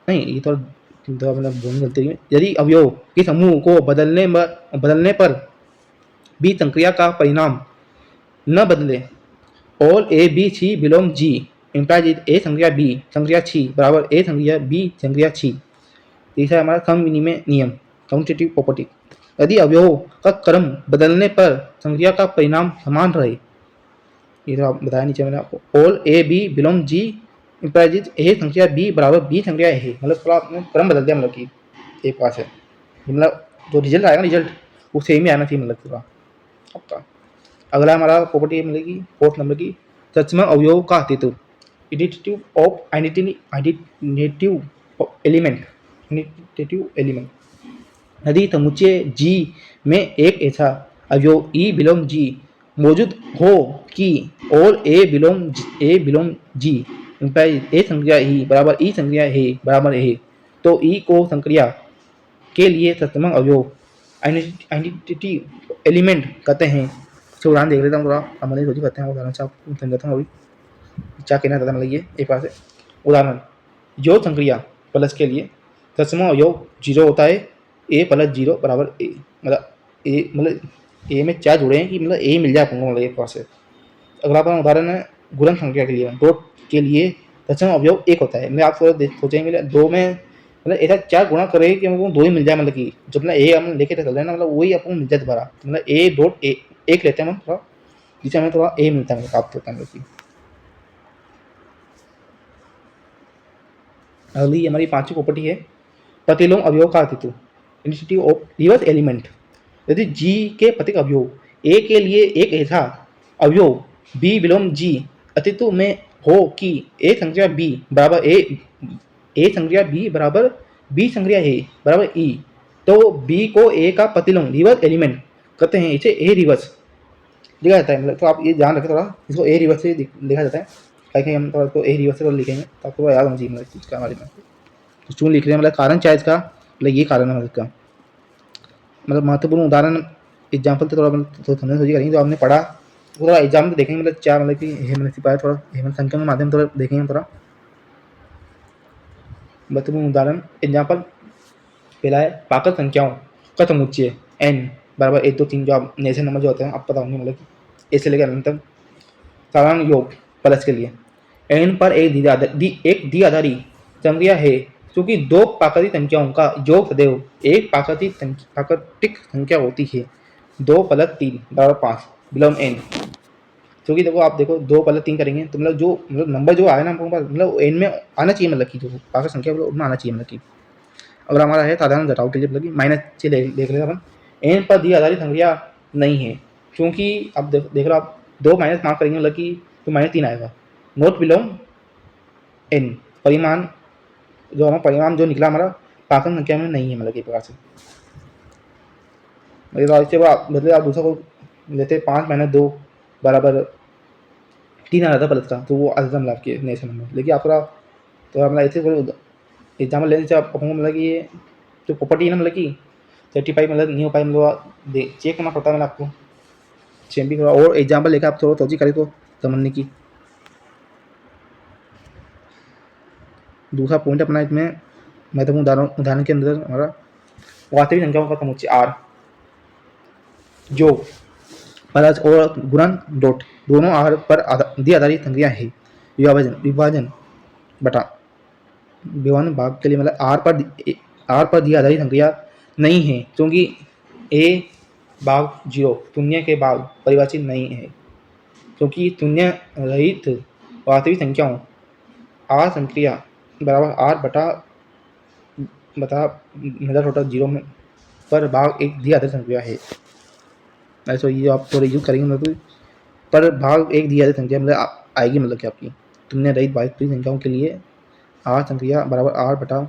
नहीं ये तो मतलब दोनों गलती है यदि अवयव के समूह को बदलने पर भी संक्रिया का परिणाम न बदले और A B C belong G implies a संक्रिया बी संक्रिया छी बराबर ए संक्रिया बी संक्रिया छी तीसरा हमारा सम विनिमय नियम कम्यूटेटिव प्रॉपर्टी यदि अवयवों का क्रम बदलने पर संक्रिया का परिणाम समान रहे ये तो आप बताया नीचे मैंने आपको all A B belong G implies a संख्या बी बराबर बी संख्या ए मतलब थोड़ा आपने क्रम बदल दिया मतलब कि एक पास है मतलब जो रिजल्ट आएगा रिजल्ट वो सेम ही आना चाहिए मतलब पूरा आपका। अगला हमारा प्रॉपर्टी मिलेगी 4th नंबर की सचम अवयव का अस्तित्व एडिटिव ऑफ आइडेंटिटिव एलिमेंट यदि समुच्चय जी में एक ऐसा अवयव ई बिलोंग जी मौजूद हो कि और ए बिलोंग जी इम्प्लाइज ए संक्रिया ई बराबर ई संक्रिया है बराबर है, तो ई को संक्रिया के लिए तत्सम अवयव आइडेंटिटी एलिमेंट कहते हैं। इससे उदाहरण देख लेता हूँ थोड़ा, हमारे सोची करते हैं उदाहरण से आपको समझाता हूँ अभी क्या कहना चाहता मतलब ये एक बार से। उदाहरण, योग संक्रिया प्लस के लिए दसवां योग 0 होता है, ए प्लस 0 बराबर ए, मतलब ए में क्या जुड़े हैं कि मतलब ए मिल जाए आपको मतलब एक बार से। अगला अपना उदाहरण है गुणन संख्या के लिए, डॉट के लिए दसवां अवयव 1 होता है। मैं आप सोचेंगे दो में मतलब ऐसा क्या गुणा करे कि हमको 2 ही मिल जाए, मतलब कि जब ना ए हम लेके चल रहे हैं ना मतलब वही आपको मिल जाए दोबारा, मतलब ए डॉट ए 1 लेते हैं हम थोड़ा, जिससे हमें थोड़ा ए मिलता है प्राप्त होता है मतलब कि। अगली हमारी पांचवी प्रॉपर्टी है प्रतिलोम अवयव का अस्तित्व, आइडेंटिटी ऑफ रिवर्स एलिमेंट। यदि जी के प्रत्येक अवयव ए के लिए एक ऐसा अवयव बी बिलोंग जी अस्तित्व में हो कि ए संक्रिया बी बराबर ए संक्रिया बी बराबर बी संक्रिया ए बराबर ई, तो बी को ए का प्रतिलोम रिवर्स एलिमेंट कहते हैं। इसे ए रिवर्स लिखा जाता है, मतलब तो आप ये ध्यान रखें थोड़ा, इसको ए रिवर्स से लिखा जाता है। कहीं हम थोड़ा इसको ए रिवर्स से लिखेंगे तो आपको याद होना चाहिए मतलब चीज़ का बारे में। क्यों लिख रहे हैं मतलब कारण क्या है इसका, मतलब ये कारण है मतलब इसका। मतलब महत्वपूर्ण उदाहरण एग्जाम्पल तो थोड़ा मतलब समझने सोचिए करेंगे जो आपने पढ़ा वो थोड़ा एग्जाम में देखेंगे, मतलब क्या मतलब कि हेमंत सिपाही थोड़ा हेमंत संख्या के माध्यम थोड़ा देखेंगे थोड़ा महत्वपूर्ण उदाहरण। एग्जाम्पल पहला है पाकर संख्याओं का समुच्चय n बराबर 1 2 3, जो आप नेचर नंबर जो होते हैं आप पता होंगे मतलब कि ए से लेकर अनंत तक। साधारण योग प्लस के लिए n पर एक द्विआधारी संक्रिया है क्योंकि दो प्राकृतिक संख्याओं का योग सदैव एक प्राकृतिक संख्या होती है। 2 + 3 बराबर 5 बिलोंग n, क्योंकि देखो आप देखो 2 + 3 करेंगे तो मतलब जो मतलब नंबर जो आए ना हमको मतलब n में आना चाहिए, मतलब कि जो प्राकृतिक संख्या उसमें आना चाहिए मतलब कि। अगर हमारा है साधारण घटाव के लिए मतलब कि माइनस से देख लेते अपन, एन पर द्विआधारी संक्रिया नहीं है क्योंकि अब देख लो आप 2 माइनस मार्क करेंगे मतलब कि तो -3 आएगा। नोट बिलोंग एन, परिमाण जो हमारा परिमाण जो निकला हमारा प्राकृतिक संख्या में नहीं है, मतलब एक प्रकार से। मतलब आप दूसरा को लेते 5 - 2 बराबर 3 आ रहा था प्लस का, तो वो आता था मतलब आपके नेशन नंबर। लेकिन आपका तो मतलब ऐसे एग्जाम्पल लेने से आपको मतलब कि ये जो प्रॉपर्टी है ना मतलब कि 35 मतलब नहीं हो पाए, मतलब चेक करना पड़ता है मतलब आपको चेक भी। और एग्जाम्पल लेकर आप थोड़ा तोजी करें तो समझने की। दूसरा पॉइंट अपना इसमें महत्वपूर्ण उदाहरण के अंदर हमारा वास्तविक संख्याओं का समुच्चय आर जो प्लस और गुणन डॉट दोनों आर पर द्विआधारी संख्या है। विभाजन बटा विभाजन भाग के लिए मतलब आर पर द्विआधारी संख्या नहीं है क्योंकि ए भाग 0 शून्य के भाग परिभाषित नहीं है, क्योंकि शून्य रहित वास्तविक संख्याओं आर संक्रिया बराबर आर बटा मेरा टोटल 0 में पर भाग एक द्विआधारी संख्या है। ऐसा ये आप थोड़ा यूज करेंगे मतलब पर भाग एक द्विआधारी संख्या मतलब आएगी, मतलब कि आपकी शून्य रहित वास्तविक संख्याओं के लिए आर संक्रिया बराबर आर बटा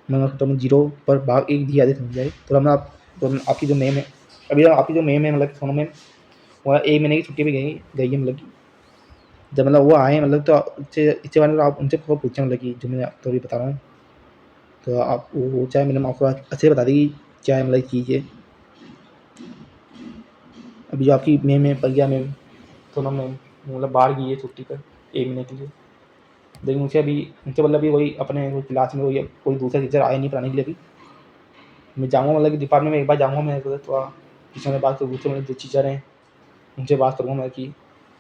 में 0 पर भाग एक दी आधी संख्या है। तो हमने तो आपकी जो मेम है अभी आपकी जो मेम है मतलब सोनू मैम वह 1 महीने की छुट्टी पे गई है, मतलब कि जब मतलब वो आए मतलब तो इससे बारे में आप उनसे पूछें मतलब कि जो मैं आपको अभी बता रहा हूँ, तो आप वो चाहे मैंने आपको अच्छे बता देगी क्या है मतलब चीज़ है। अभी जो आपकी मेम है प्रज्ञा मैम सोनम मैम मतलब बाहर गई है छुट्टी पर 1 महीने के लिए, लेकिन उनसे मतलब अभी वही अपने क्लास में वही कोई दूसरा टीचर आए नहीं पढ़ाने के लिए। अभी मैं जाऊँगा मतलब कि डिपार्टमेंट में एक बार जाऊँगा, मैं थोड़ा टीचर से बात करूँ, मतलब जो टीचर हैं उनसे बात करूँगा मैं कि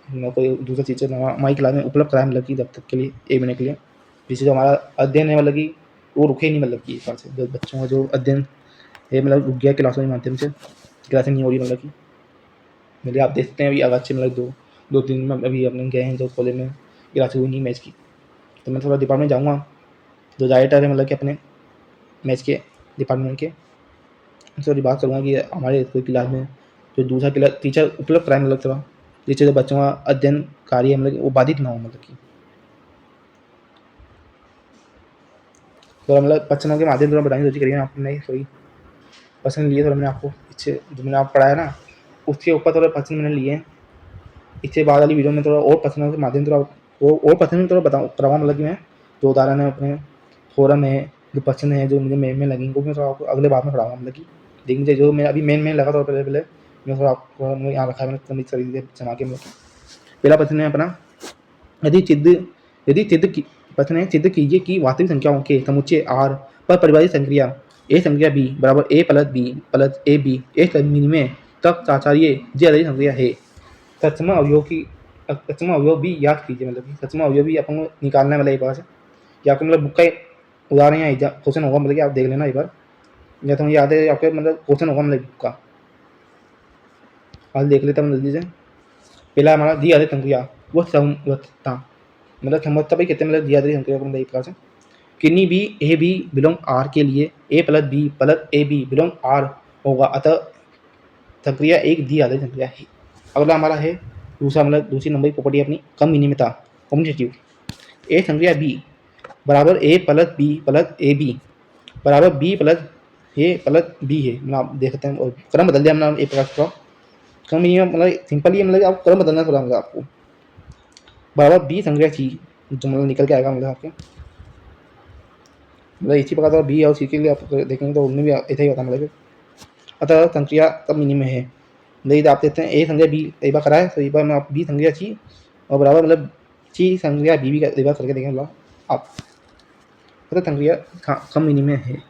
मैं कोई दूसरा टीचर हमारी क्लास में उपलब्ध कराए मतलब कि जब तक के लिए 1 महीने के लिए, जिससे जो हमारा अध्ययन है मतलब कि वो रुके नहीं, मतलब कि एक बार से जो बच्चों का जो अध्ययन है मतलब रुक गया क्लासों के माध्यम से, क्लासें नहीं हो रही मतलब कि। मेरे आप देखते हैं अभी अगस्त से मतलब 2-3 दिन में अभी अपने गए हैं जो कॉलेज में क्लासें हुई नहीं मैच की, तो मैं थोड़ा डिपार्टमेंट जाऊँगा जो डायरेक्टर है मतलब कि अपने मैच के डिपार्टमेंट के, उनसे बात करूँगा कि हमारे कोई क्लास में जो दूसरा क्लास टीचर उपलब्ध कराए मतलब थोड़ा, जिससे जो बच्चों का अध्ययन कार्य है मतलब वो बाधित ना हो, मतलब कि तो मतलब प्रश्नों के माध्यम से बताने की कोशिश करिए। आपने कोई प्रश्न लिए थोड़ा मैंने आपको पीछे जो मैंने आप पढ़ाया ना उसके ऊपर थोड़े प्रश्न मैंने लिए हैं, इससे बाद वाली वीडियो में थोड़ा और पर्सनल के माध्यम थोड़ा और पर्सनल थोड़ा कराऊंगा, मतलब कि मैं जो उदाहरण है अपने फोरम है, जो पसंद है, जो मुझे मेन में लगेंगे, वो मैं थोड़ा आपको अगले बार में पढ़ाऊंगा। मतलब कि देखिए जो मैं अभी मेन लगा था पहले मैं थोड़ा आपको यहाँ रखा है, मैंने कम तरीके से जमा के। पहला प्रश्न है अपना, यदि चिद्ध की प्रश्न है, सिद्ध कीजिए कि वास्तविक संख्याओं के समुच्चय R पर परिभाषित संक्रिया ए संक्रिया B बराबर a plus B plus A B एक में तक साचार्य जे आधारित संक्रिया है। सक्षम अवयव भी याद कीजिए, मतलब कि सक्षम अवयव भी अपन को निकालना है, मतलब एक बार से या आपको मतलब बुक का उदाहरण या क्वेश्चन होगा, मतलब कि आप देख लेना एक बार, या तो याद है आपके मतलब क्वेश्चन होगा, मतलब बुक का आज देख लेता हूँ जल्दी से। पहला हमारा दी आधारित संक्रिया वो समवस्था, मतलब समवस्था भाई कहते हैं, मतलब दी आधारित संक्रिया को मतलब एक प्रकार से किन्हीं भी ए बी बिलोंग आर के लिए a plus B plus A B belong R होगा, अतः संक्रिया एक दी आधारित संक्रिया है। अगला हमारा है दूसरा, मतलब दूसरी नंबर की प्रॉपर्टी अपनी कम विनिमयता कम्युनिकेटिव। ए संक्रिया बी बराबर a plus B plus A b बराबर बी प्लस बी है, मतलब आप देख सकते हैं क्रम बदल दिया हमने एक प्रकार का कम विनिमय, मतलब सिंपल ही, मतलब आप क्रम बदलना पड़ा, मतलब आपको बराबर बी संक्रिया सी जो मतलब निकल के आएगा, मतलब आपके मतलब इसी प्रकार का बी और सी के लिए आप देखेंगे तो उनमें भी ऐसा ही होता है, मतलब अतः संक्रिया कब मिनिमय है। मतलब आप देखते हैं ए संक्रिया बी एक बार करा है, तो एक बार में आप बी संक्रिया सी और बराबर मतलब सी संक्रिया बी भी एक बार करके देखें, मतलब आप अतः संक्रिया कम मिनिमय है।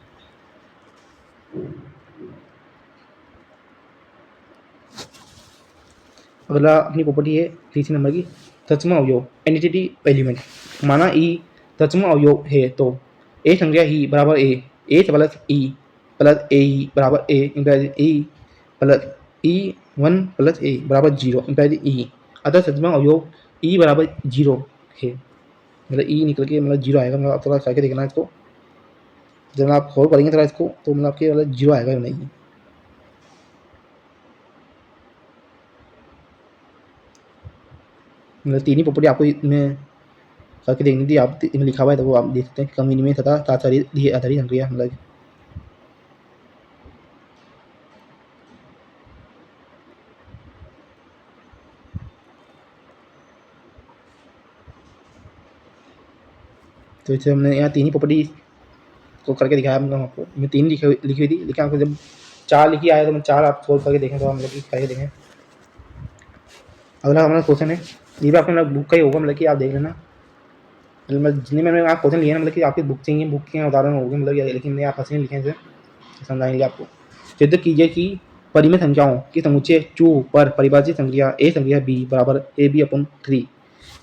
अगला अपनी प्रॉपर्टी है तीसरी नंबर की तत्सम अवयव एंटिटी एलिमेंट। माना ई तत्सम अवयव है तो ए संक्रिया ही बराबर a plus E plus a बराबर a implies e plus e one plus a बराबर जीरो इंप्लाइज ई, अतः तत्सम अवयव ई बराबर जीरो है, मतलब ई निकल के मतलब जीरो आएगा। मतलब आप थोड़ा करके देखना इसको, जब आप सॉल्व करेंगे थोड़ा इसको तो मतलब आपके मतलब जीरो आएगा नहीं। मतलब तीन ही प्रॉपर्टी आपको इसमें करके देखनी थी, आप इसमें लिखा हुआ है तो वो आप देख सकते हैं कम विनिमय तथा आधारित संक्रिया, मतलब तो इससे हमने यहाँ तीन ही प्रॉपर्टी को करके दिखाया, मतलब आपको मैं तीन लिखी हुई थी, लेकिन आपको जब चार लिखी आए तो मैं चार आप सोल्व करके देखें, तो हम लोग करके देखें। अगला हमारा क्वेश्चन है, ये भी आपको मतलब बुक का ही होगा, मतलब कि आप देख लेना, मतलब जितने मैंने आप क्वेश्चन लिए ना, मतलब कि आपकी बुक चाहिए, बुक के उदाहरण होंगे, मतलब लेकिन मैं आप हंसी लिखे इसे समझाएंगे आपको। सिद्ध कीजिए कि परिमित संख्याओं की समुच्चय चू पर परिभाषित संक्रिया ए संक्रिया बी बराबर ए बी अपन 3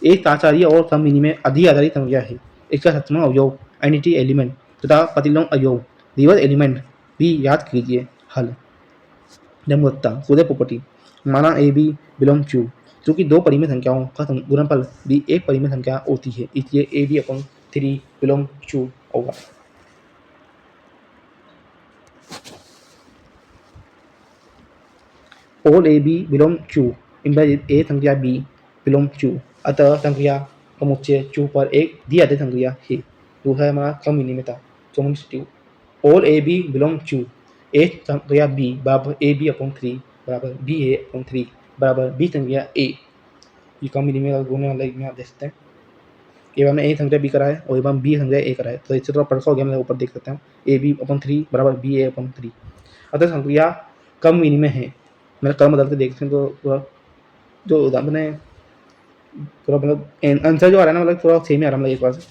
एक साचार्य और सम विनिमय अधि आधारित संक्रिया है। इसका सक्षम अवयव एंटिटी एलिमेंट तथा प्रतिलोम अवयव रिवर्स एलिमेंट भी याद कीजिए। हल जमवत्ता सूर्य प्रॉपर्टी, माना ए बी बिलोंग चू, चूंकि दो परिमित संख्याओं का गुणनफल भी एक परिमित संख्या होती है, इसलिए ए बी अपन 3 बिलोंग चू होगा। ऑल ए बी बिलोंग चू इम्प्लाइज ए संक्रिया बी बिलोंग चू, अतः संक्रिया समुच्चय चू पर एक दी आधारित संक्रिया है। दूसरा है हमारा कम विनिमयता communicative. All A B belong चू ए संक्रिया बी बराबर ए बी अपॉन 3 बराबर बी ए अपॉन 3 बराबर बी संक्रिया ए। ये कम विनिमय का गुण वाला में आप देख सकते हैं, ये हमने ए संक्रिया बी करा है और ये बी संक्रिया ए करा है, तो इससे थोड़ा पढ़ा हो गया, मैं ऊपर देख सकते हैं ए बी अपॉन 3 बराबर बी ए अपॉन 3, अतः संक्रिया कम विनिमय है। मैंने क्रम बदल के देखते हैं तो पूरा जो उदाहरण है पूरा मतलब आंसर जो आ रहा है ना, मतलब थोड़ा सेम ही आ रहा है, मतलब एक बार से।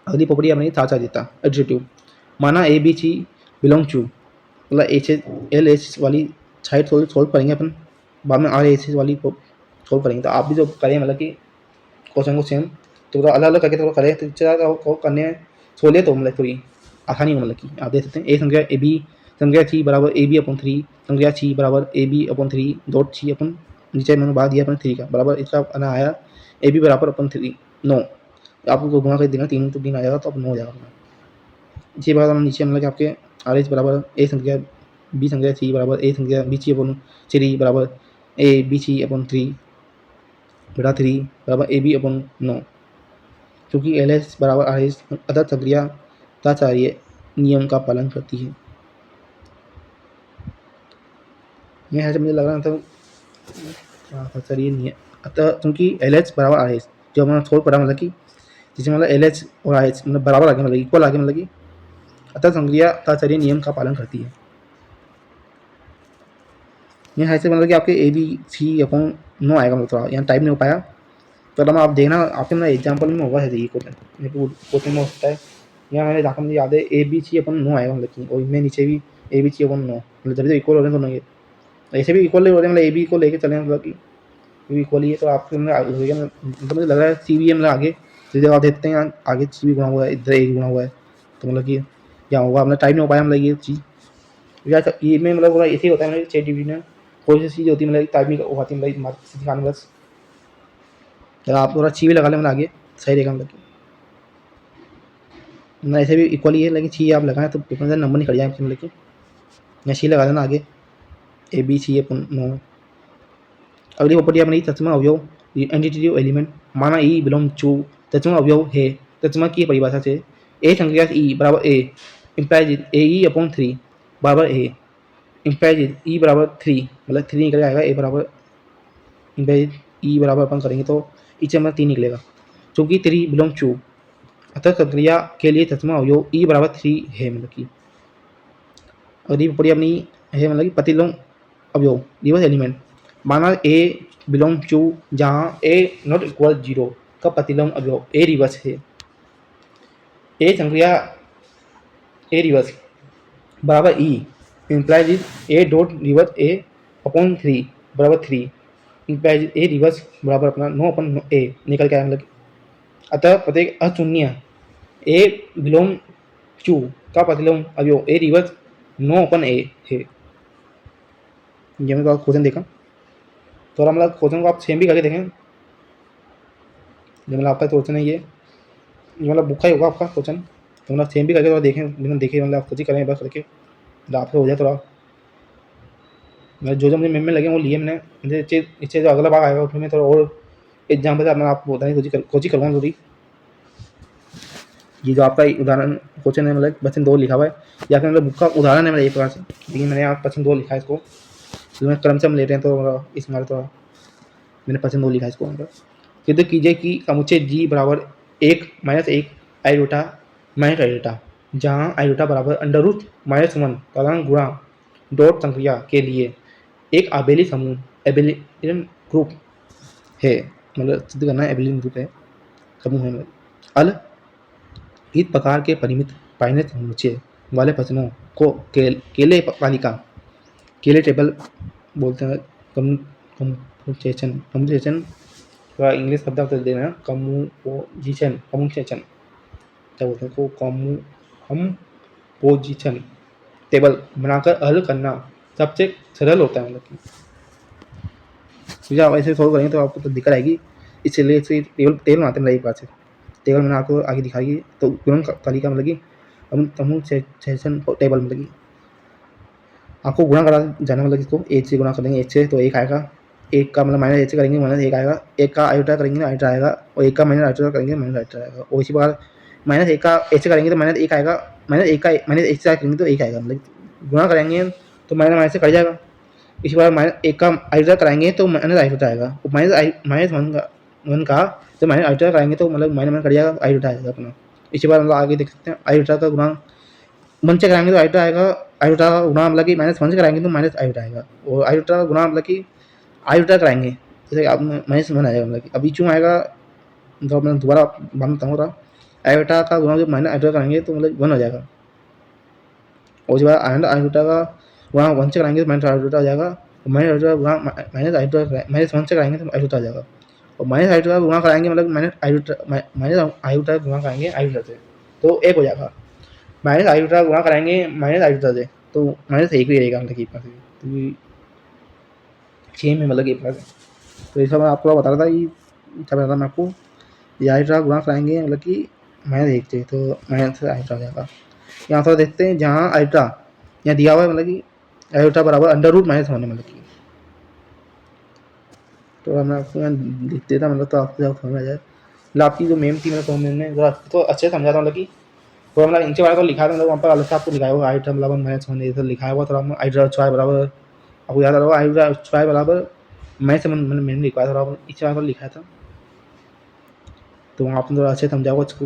अगली प्रॉपर्टी हमने साचा देता एडजेक्टिव, माना A B C belong to, मतलब एच एल एच वाली साइड सोल्व करेंगे अपन, बाद में आर एच वाली को सोल्व करेंगे, तो आप भी जो करें मतलब कि क्वेश्चन को सेम तो अलग अलग करके तो करें, तो करने सोले तो मतलब थोड़ी आसानी हो, मतलब कि आप देख सकते हैं ए संख्या ए बी संख्या सी बराबर ए बी अपॉन 3 संख्या सी बराबर a b upon 3 dot c upon नीचे मैंने बात दिया अपन 3 का बराबर इसका आना आया ए बी बराबर अपन 3 9, आपको गुणा कर देना 3 तो 3 आ जाएगा तो अब 9 हो जाएगा। इसी बात हम नीचे मतलब कि आपके आर एच बराबर ए संख्या बी संख्या सी बराबर ए संख्या बी सी अपॉन 3 बराबर ए बी सी अपॉन 3 बटा 3 बराबर ए बी अपॉन 9, क्योंकि एल एस बराबर आर एच अतः संक्रिया साचार्य नियम का पालन करती है। यह मुझे लग रहा था तो सर ये नहीं है। अतः चूँकि एल एच बराबर आर एच जो हमने छोड़ पड़ा मतलब कि जिसमें मतलब एल एच और आर एच मतलब बराबर आगे मतलब इक्वल आगे मतलब कि अतः संक्रिया तात्पर्य नियम का पालन करती है। यहाँ ऐसे मतलब कि आपके A B C upon no आएगा मतलब थोड़ा यहाँ टाइप नहीं हो पाया तो मतलब आप देखना आपके मतलब एग्जाम्पल में होगा है ये क्वेश्चन में हो सकता है। यहाँ मैंने जहाँ मुझे याद है A B C upon no आएगा मतलब कि और इनमें नीचे भी A B C upon no मतलब जब इक्वल हो रहे हैं दोनों ये ऐसे भी इक्वल हो रहे हैं मतलब ए बी को लेके चले मतलब कि इक्वल ही है तो आपके मतलब मुझे लग रहा है सी बी मतलब आगे जब आप देखते हैं आगे सी भी गुणा हुआ है इधर ए गुणा हुआ है तो मतलब कि क्या होगा मतलब टाइप नहीं हो पाया मतलब ये चीज़ ये में मतलब पूरा ऐसे ही होता है मतलब चैट जीपीटी में कोई सी चीज़ होती है मतलब टाइप नहीं हो पाती मतलब मार्क्स सिखाने बस अगर आप थोड़ा अच्छी भी लगा लें मतलब आगे सही रहेगा मतलब ना ऐसे भी इक्वल ही है लेकिन सी आप लगाएं तो पेपर में नंबर नहीं कट जाए मतलब कि या सी लगा देना आगे A B C upon no. अगली प्रॉपर्टी अपनी तत्सम अवयव एंटिटेटिव एलिमेंट माना ई बिलोंग टू तत्सम अवयव है तत्सम की परिभाषा से ए संक्रिया ई बराबर ए इम्प्लाइज ए ई अपॉन 3 बराबर ए इम्प्लाइज ई बराबर 3 मतलब 3 निकल आएगा ए बराबर इम्प्लाइज ई बराबर अपन करेंगे तो इसे मतलब 3 निकलेगा चूँकि 3 बिलोंग टू अतः संक्रिया के लिए तत्सम अवयव ई बराबर 3 है मतलब कि अगली प्रॉपर्टी अपनी है मतलब कि प्रतिलोम अवयव रिवर्स एलिमेंट माना ए बिलोंग टू जहाँ ए नॉट इक्वल 0 का प्रतिलोम अवयव ए रिवर्स है ए संक्रिया ए रिवर्स बराबर e implies is a dot reverse a upon 3 बराबर 3 इम्प्लाइज ए रिवर्स बराबर अपना नो अपन ए निकल के आया मतलब अतः प्रत्येक अशून्य ए बिलोंग टू का प्रतिलोम अवयव ए रिवर्स नो अपन ए है। ये मैंने क्वेश्चन देखा तो मतलब क्वेश्चन को आप सेम भी करके देखें जो मतलब आपका क्वेश्चन है ये मतलब बुक का ही होगा आपका क्वेश्चन तो मतलब सेम भी करके थोड़ा देखें बिना देखे मतलब आप खुद ही करें बस करके मतलब आपसे हो जाए थोड़ा मतलब जो मुझे में लगे वो लिए मैंने इससे जो अगला भाग आएगा उसमें मैं थोड़ा और एग्जाम्पल मैं आपको बताने की कोशिश करूँगा थोड़ी। ये जो आपका उदाहरण क्वेश्चन है मतलब क्वेश्चन 2 लिखा हुआ है या फिर मतलब बुक का उदाहरण है मतलब एक प्रकार से लेकिन मैंने यहाँ क्वेश्चन 2 लिखा है इसको तो मैं क्रम से हम ले रहे हैं तो मतलब इसमें थोड़ा मैंने क्वेश्चन 2 लिखा है इसको मतलब सिद्ध कीजिए कि समुच्चय जी बराबर 1 माइनस 1 आयोटा माइनस आयोटा जहाँ आयोटा बराबर अंडर रूट माइनस 1 तदंग गुणा डॉट संक्रिया के लिए एक आबेली समूह एबेलियन ग्रुप है मतलब सिद्ध करना है एबेलियन ग्रुप है समूह है मतलब अल इस प्रकार के परिमित फाइनेंस समुच्चय वाले प्रश्नों को केले तालिका केले टेबल बोलते हैं कम्युनिकेशन थोड़ा इंग्लिश शब्द आप देना है कम्युनिकेशन क्या बोलते हैं को कम्पोजिशन टेबल बनाकर हल करना सबसे सरल होता है मतलब कि आप ऐसे सॉल्व करेंगे तो आपको तो दिक्कत आएगी इसलिए इसे टेबल बनाते हैं एक बात से टेबल मैंने आपको आगे दिखाई तो गुणन तालिका मतलब कि कम्युनिकेशन टेबल मतलब कि आपको गुणा करा जाना मतलब इसको 1 से गुणा करेंगे 1 से तो 1 आएगा 1 का मतलब माइनस 1 से करेंगे माइनस 1 आएगा 1 का आयोटा करेंगे आयोटा आएगा और 1 का माइनस आयोटा करेंगे माइनस आयोटा आएगा और इसी प्रकार माइनस 1 का 1 से करेंगे तो माइनस 1 आएगा माइनस 1 का माइनस 1 से करेंगे तो 1 आएगा मतलब गुणा करेंगे तो माइनस माइनस से कट जाएगा इसी प्रकार माइनस 1 का आयोटा कराएंगे तो माइनस आयोटा आएगा और माइनस 1 का तो माइनस आयोटा कराएंगे तो मतलब माइनस माइनस कट जाएगा आयोटा आएगा अपना इसी बार मतलब आगे देख सकते हैं आयोटा का गुणा 1 से कराएंगे तो आयोटा आएगा आयोटा का गुणा मतलब कि माइनस 1 से कराएंगे तो माइनस आयोटा आएगा और आयोटा का गुणा मतलब कि आयोटा कराएंगे जैसे आप माइनस 1 आएगा मतलब कि अभी क्यों आएगा तो मैं दोबारा बनाता हूँ आयोटा का गुणा जब माइनस आयोटा कराएंगे तो मतलब 1 हो जाएगा और उसके बाद आयोटा का गुणा 1 से कराएंगे तो माइनस आयोटा आ जाएगा और माइनस आयोटा का गुणा माइनस आयोटा माइनस 1 से कराएंगे तो आयोटा आ जाएगा और माइनस आयोटा का गुणा कराएंगे मतलब माइनस आयोटा का गुणा कराएंगे आयोटा से तो 1 हो जाएगा माइनस आयोटा गुणा कराएंगे माइनस आयोटा से तो माइनस 1 ही रहेगा मतलब कि पास क्योंकि सेम है मतलब कि पास तो ऐसा मैं आपको बता रहा था कि क्या बता था मैं आपको ये आयोटा गुणा कराएंगे मतलब कि माइनस 1 से तो माइनस आयोटा आ जाएगा यहाँ थोड़ा देखते हैं जहाँ आयोटा यहाँ दिया हुआ है मतलब कि आयोटा बराबर अंडर रूट माइनस होने मतलब कि तो मैं आपको यहाँ लिख देता मतलब तो आपको समझ में आ जाए मतलब आपकी जो मेम थी मतलब तो मैंने तो अच्छे समझा था मतलब कि तो मतलब इनके बारे में लिखा था मतलब वहाँ पर अलग से आपको लिखाया होगा आइटम बराबर माइनस 1 ये सब लिखा हुआ थोड़ा आइटम स्क्वायर बराबर आपको याद आ रहा होगा आइटम स्क्वायर बराबर मैं समझ मैंने लिखवाया था, इस बार लिखा था, तो आपने थोड़ा अच्छे समझाओगे इसको।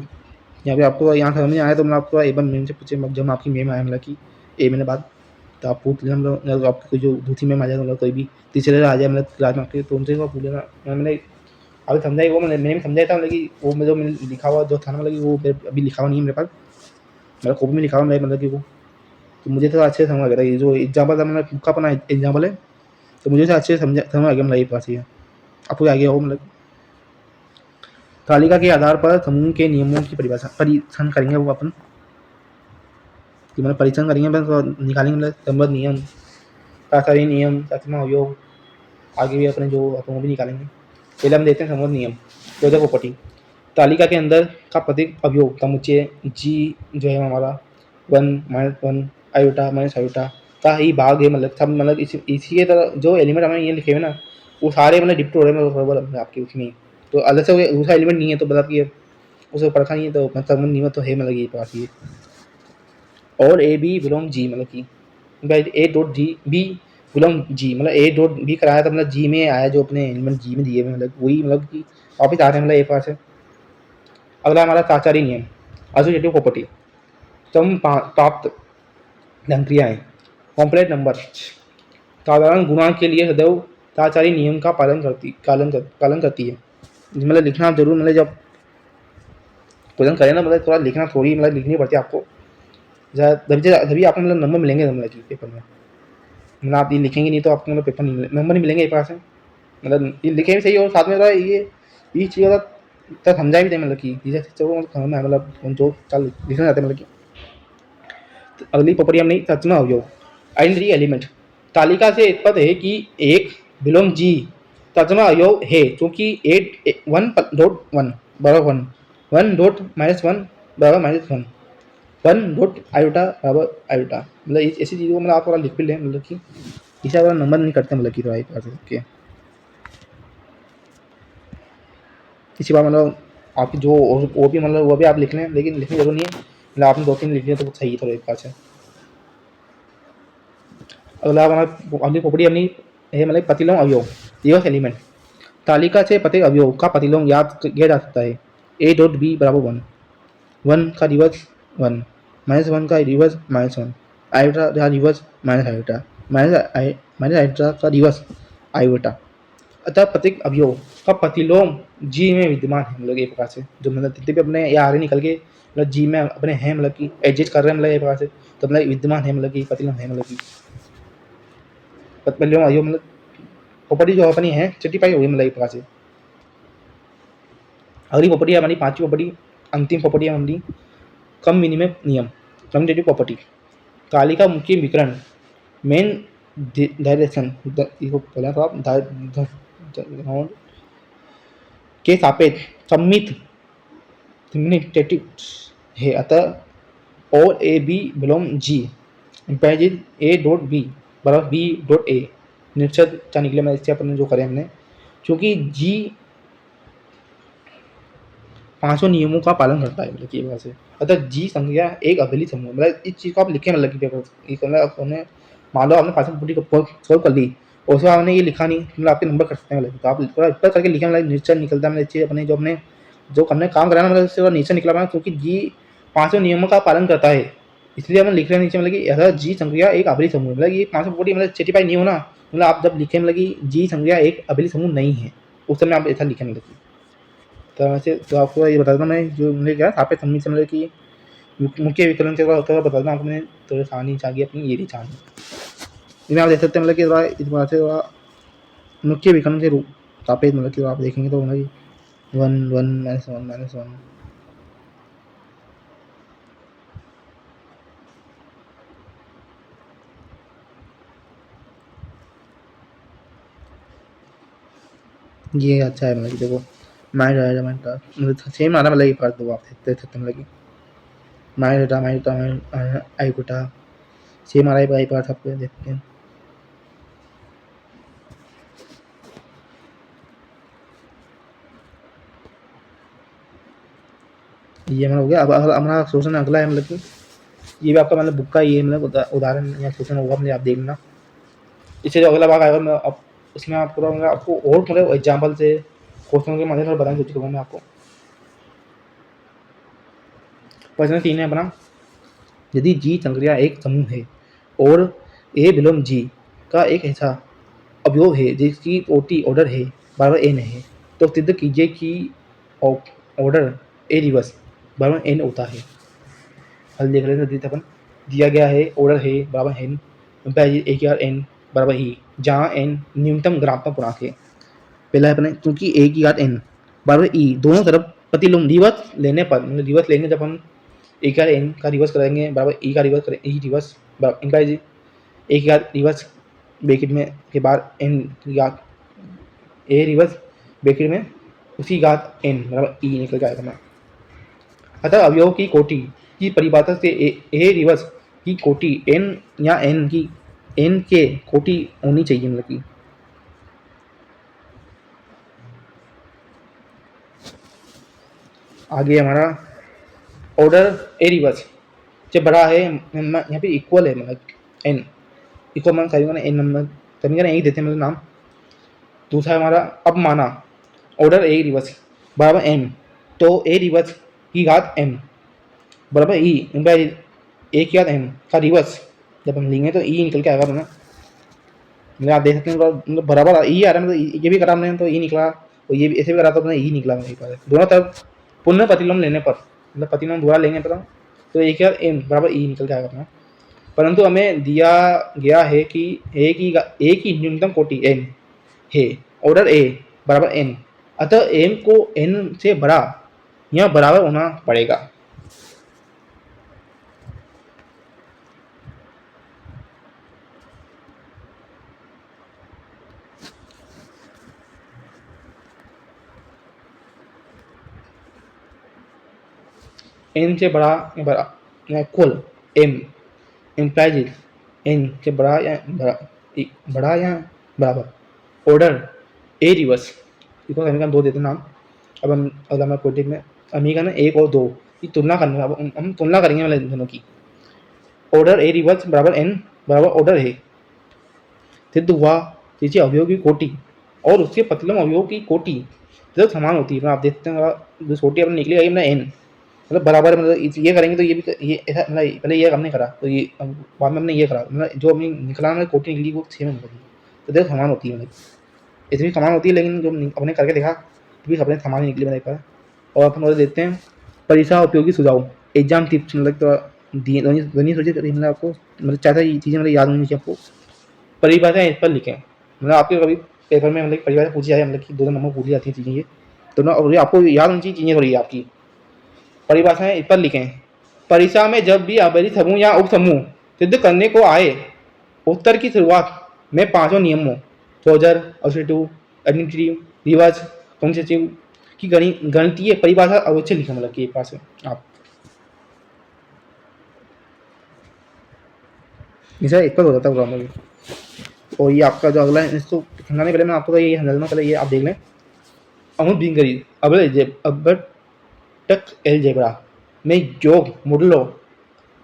यहाँ पे आपको यहाँ समझ नहीं आया तो मैं आपको एक बार मैम से पूछे, जब आपकी मैम आए मतलब कि 1 महीने बाद, तो आप पूछ लेना, मतलब आपकी कोई जो दूसरी मैम आ जाए, मतलब कोई भी तीसरे आ जाए मतलब क्लास में आपके, तो उनसे पूछ लेना। मैंने अभी समझाई वो, मैंने भी समझाया था, मतलब कि वो जो मैंने लिखा हुआ जो था ना, मतलब कि वो अभी लिखा हुआ नहीं है मेरे पास, मतलब कॉपी में लिखा हुआ नहीं, मतलब कि वो, तो मुझे तो अच्छे से समझ आ गया। ये जो एग्जाम्पल था, मैंने बुक का अपना एग्जाम्पल है, तो मुझे अच्छे से समझ आ गया, मतलब ये पास ही है, आपको आ गया हो। मतलब तालिका के आधार पर समूह के नियमों की परिभाषा परीक्षण करेंगे वो अपन, कि मतलब परीक्षण करेंगे, बस निकालेंगे मतलब संबद्ध नियम, शास्त्रीय नियम, शास्त्रीय अवयोग, आगे भी अपने जो अपन वो भी निकालेंगे। पहले हम देखते हैं संबद्ध नियम। तो देखो प्रॉपर्टी, तालिका के अंदर का प्रत्येक अवयव समुच्चय जी जो है हमारा 1 आयोटा माइनस आयोटा का ही भाग है, मतलब सब, मतलब इसी के तरह जो एलिमेंट हमें ये लिखे हुए ना, वो सारे मतलब डिप्ट हो रहे हैं बराबर आपके उसमें, तो अलग से दूसरा एलिमेंट नहीं है, तो मतलब कि उसे पढ़ा नहीं है, तो मतलब नहीं तो है, मतलब ये बात ये। और ए बी बिलोंग जी, मतलब कि a dot G b belong G, मतलब ए डॉट बी कराया था, मतलब जी में आया, जो अपने एलिमेंट जी में दिए हुए, मतलब वही, मतलब कि वापिस आ रहे हैं, मतलब ए पास है। अगला हमारा साचारी नियम, एसोसिएटिव प्रॉपर्टी, सम प्राप्त क्रियाएं, कॉम्प्लेक्स नंबर, साधारण गुणांक के लिए सदैव साचारी नियम का पालन करती है। मतलब लिखना जरूर, मतलब जब क्वेश्चन करें ना, मतलब थोड़ा लिखना, थोड़ी मतलब लिखनी पड़ती है आपको, तभी आपको मतलब नंबर मिलेंगे, मतलब कि पेपर में, मतलब आप ये लिखेंगे नहीं तो आपको मतलब पेपर नहीं नंबर नहीं मिलेंगे एक पास से, मतलब ये लिखे भी सही और साथ में ये चीज़ तो समझा भी दे, मतलब कि चलो समझ में, मतलब जो चल लिखना चाहते हैं, मतलब कि अगली प्रॉपर्टी हमने तत्व अवयव, आइडेंटिटी एलिमेंट, तालिका से उत्पन्न है कि एक बिलोंग जी तत्व अवयव है, क्योंकि 1.1 बराबर 1 1.-1 बराबर -1 1 डॉट आयोटा बराबर आयोटा, मतलब ऐसी चीज़ों को मतलब आप थोड़ा लिख भी लें, मतलब कि इसे अगर नंबर नहीं करते, मतलब कि तो के इसी बार मतलब आपकी जो वो भी, मतलब वो भी आप लिख लें, लेकिन लिखनी जरूर नहीं है, मतलब आपने 2-3 लिख लिया तो सही है थोड़ा एक पास है। अगला हमारा अगली प्रॉपर्टी अपनी है, मतलब प्रतिलोम अवयव, रिवर्स एलिमेंट, तालिका से प्रत्येक अवयव का प्रतिलोम याद किया जा सकता है। ए डॉट बी बराबर 1 का रिवर्स 1 -1 का रिवर्स -1 आयोटा का reverse minus iota minus iota का रिवर्स आयोटा। अतः प्रत्येक अवयव का प्रतिलोम जी में विद्यमान है, मतलब एक प्रकार से, जो मतलब जितने भी अपने ये आगे निकल के मतलब जी में अपने हैं, मतलब कि एडजस्ट कर रहे हैं, मतलब एक प्रकार से, तो मतलब विद्यमान है, मतलब कि प्रतिलोम है, मतलब कि प्रतिलोम अवयव, मतलब प्रॉपर्टी जो अपनी है सर्टिफाई हुई, मतलब एक प्रकार से। अगली प्रॉपर्टी हमारी पांचवी प्रॉपर्टी, अंतिम प्रॉपर्टी है हमारी कम विनिमय नियम, कम्यूटेटिव प्रॉपर्टी, तालिका मुख्य विकर्ण, मेन डायरेक्शन पहला तो आप के सापेक्ष सम्मित कम्यूटेटिव है, अतः और A B belong G implies a dot b बराबर बी डॉट ए, निश्चित क्या निकले, मैं इससे अपन जो करें हमने, क्योंकि जी 500 नियमों का पालन करता है, मतलब कि वजह से, अतः जी संज्ञा एक अभिलित समूह, मतलब इस चीज़ को आप लिखें, मतलब कि पेपर मतलब मान लो आपने 500 प्रॉपर्टी को सॉल्व कर ली और उसमें आपने ये लिखा नहीं, मतलब आपके नंबर कट सकते हैं, मतलब तो आप थोड़ा ऊपर करके लिखें, मतलब निश्चय निकलता है, मतलब चीज़ अपने जो हमने काम कराना, मतलब उससे नीचे निकला पाना, क्योंकि जी 500 नियमों का पालन करता है, इसलिए हमने लिख रहे हैं नीचे, मतलब कि यह जी संज्ञा एक अभिलित समूह, मतलब ये 500 प्रॉपर्टी मतलब सर्टिफाई नहीं होना, मतलब आप जब लिखें, मतलब कि जी संज्ञा एक अभिलित समूह नहीं है, उस समय आप ऐसा लिखें, मतलब कि तो वैसे तो आपको ये बता दूँ मैं, जो मैंने क्या सापेक्ष सम्मित से, मतलब कि मुख्य विकलन से होता है, बता दूँ आपको मैंने, थोड़ी कहानी चाहिए अपनी, ये भी कहानी इसमें आप देख सकते हैं, मतलब कि थोड़ा इस बार से थोड़ा मुख्य विकलन के रूप सापेक्ष, मतलब कि आप देखेंगे तो मतलब 1 -1 -1 ये अच्छा है, मतलब कि देखो मतलब सेम आ रहा, मतलब ये पार्ट दो आप देख सकते हैं, मतलब कि आई कोटा सेम आ रहा है, पार्ट आप देखते हैं, ये हमारा हो गया। अब हमारा क्वेश्चन अगला है, मतलब कि ये भी आपका मतलब बुक का ये मतलब उदाहरण या क्वेश्चन होगा, मतलब आप देख लेना। इससे जो अगला भाग आएगा, मैं अब उसमें आप पूरा मतलब आपको और मतलब एग्जाम्पल से क्वेश्चन के माध्यम से बताने सोच मैं आपको। प्रश्न 3 है अपना, यदि जी संक्रिया एक समूह है और ए विलोम जी का एक ऐसा अवयव है जिसकी कोटि ऑर्डर है बराबर एन है, तो सिद्ध कीजिए कि ऑर्डर ए रिवर्स बराबर एन होता है। हल देख लेते हैं अपन। दिया गया है ऑर्डर है बराबर एन, ए की आर एन बराबर ई, जहाँ एन न्यूनतम गुणात्मक पूर्णांक है। पहला है अपने, क्योंकि ए की आर एन बराबर ई दोनों तरफ प्रतिलोम रिवर्स लेने पर, मतलब रिवर्स लेंगे जब हम ए की आर एन का रिवर्स करेंगे बराबर ई का रिवर्स करें, ई रिवर्स बराबर इनका ए की आर रिवर्स ब्रैकेट में के बाद एन की आर ए रिवर्स ब्रैकेट में उसी घात एन बराबर ई निकल जाएगा ना। अतः अवयव की कोटि की परिभाषा से ए रिवर्स की कोटि एन या एन की एन के कोटि होनी चाहिए, मतलब की आगे हमारा ऑर्डर ए रिवर्स जब बड़ा है यहाँ पे इक्वल है, मतलब एन इक्वल मान समीकरण एन नंबर समीकरण यही देते हैं मतलब नाम। दूसरा हमारा अब माना ऑर्डर ए रिवर्स बराबर एन, तो ए रिवर्स की घात एन बराबर ई इनका ए की घात एन का रिवर्स जब हम लेंगे तो ई निकल के आएगा ना। मतलब आप देख सकते हैं मतलब बराबर ई आ रहा है, मतलब ये भी करा हमने तो ई निकला, और ये भी ऐसे भी करा तो ई निकला मेरे पास। दोनों तरफ पुनः प्रतिलोम लेने पर, मतलब प्रतिलोम दोबारा लेंगे तो ए की घात एन बराबर ई निकल के आएगा अपना। परंतु हमें दिया गया है कि ए की न्यूनतम कोटि एन है, ऑर्डर ए बराबर एन, अतः एन को एन से बड़ा या बराबर होना पड़ेगा। एन से बड़ा या बड़ा या इक्वल एम इम्प्लाइज एन से बड़ा या बड़ा या बराबर ऑर्डर ए रिवर्स, इसको समीकरण 2 देते नाम। अब हम अगला हमारा प्रोजेक्ट में समीकरण 1 और 2 की तुलना करने, अब हम तुलना करेंगे मतलब दोनों की। ऑर्डर ए रिवर्स बराबर एन बराबर ऑर्डर है, सिद्ध हुआ नीचे अवयव की कोटि और उसके प्रतिलोम अवयव की कोटि जब समान होती है। आप देखते हैं जो कोटि अपने निकली आई ना एन, मतलब बराबर, मतलब ये करेंगे तो ये भी ये ऐसा, मतलब पहले ये हमने करा तो ये बाद में हमने ये करा, मतलब जो हमने निकला मतलब कोटि निकली वो सेम निकली, तो देखो समान होती है, मतलब इतनी समान होती है, लेकिन जो अपने करके देखा तो भी अपने समान निकली मैंने कहा। और अपन और देखते हैं परीक्षा उपयोगी सुझाव एग्जाम टिप्स, मतलब तो दिए दोनों सोचे मतलब आपको, मतलब चाहता ये चीज़ें मतलब याद होनी चाहिए आपको। परिभाषा इस पर लिखें, मतलब आपके कभी पेपर में मतलब परिभाषा पूछी जाए, मतलब कि 2 नंबर पूछी जाती है चीज़ें ये, तो ना और आपको याद होनी चाहिए चीज़ें थोड़ी आपकी। परिभाषाएं इस पर लिखें, परीक्षा में जब भी अवैध समूह या उप समूह सिद्ध करने को आए, उत्तर की शुरुआत में 5 नियमों क्लोजर, असोसिएटिव, एडमिनिस्ट्रेटिव, रिवर्स, कंसेसिव की गणितीय परिभाषा अवश्य लिखें, मतलब कि पास आप इसे एक पर हो जाता है। और ये आपका जो अगला है इसको समझाने पहले मैं आपको ये समझाना, पहले ये आप देख लें। अमुद बिंगरी अब टक एलजेब्रा में योग मॉडलों,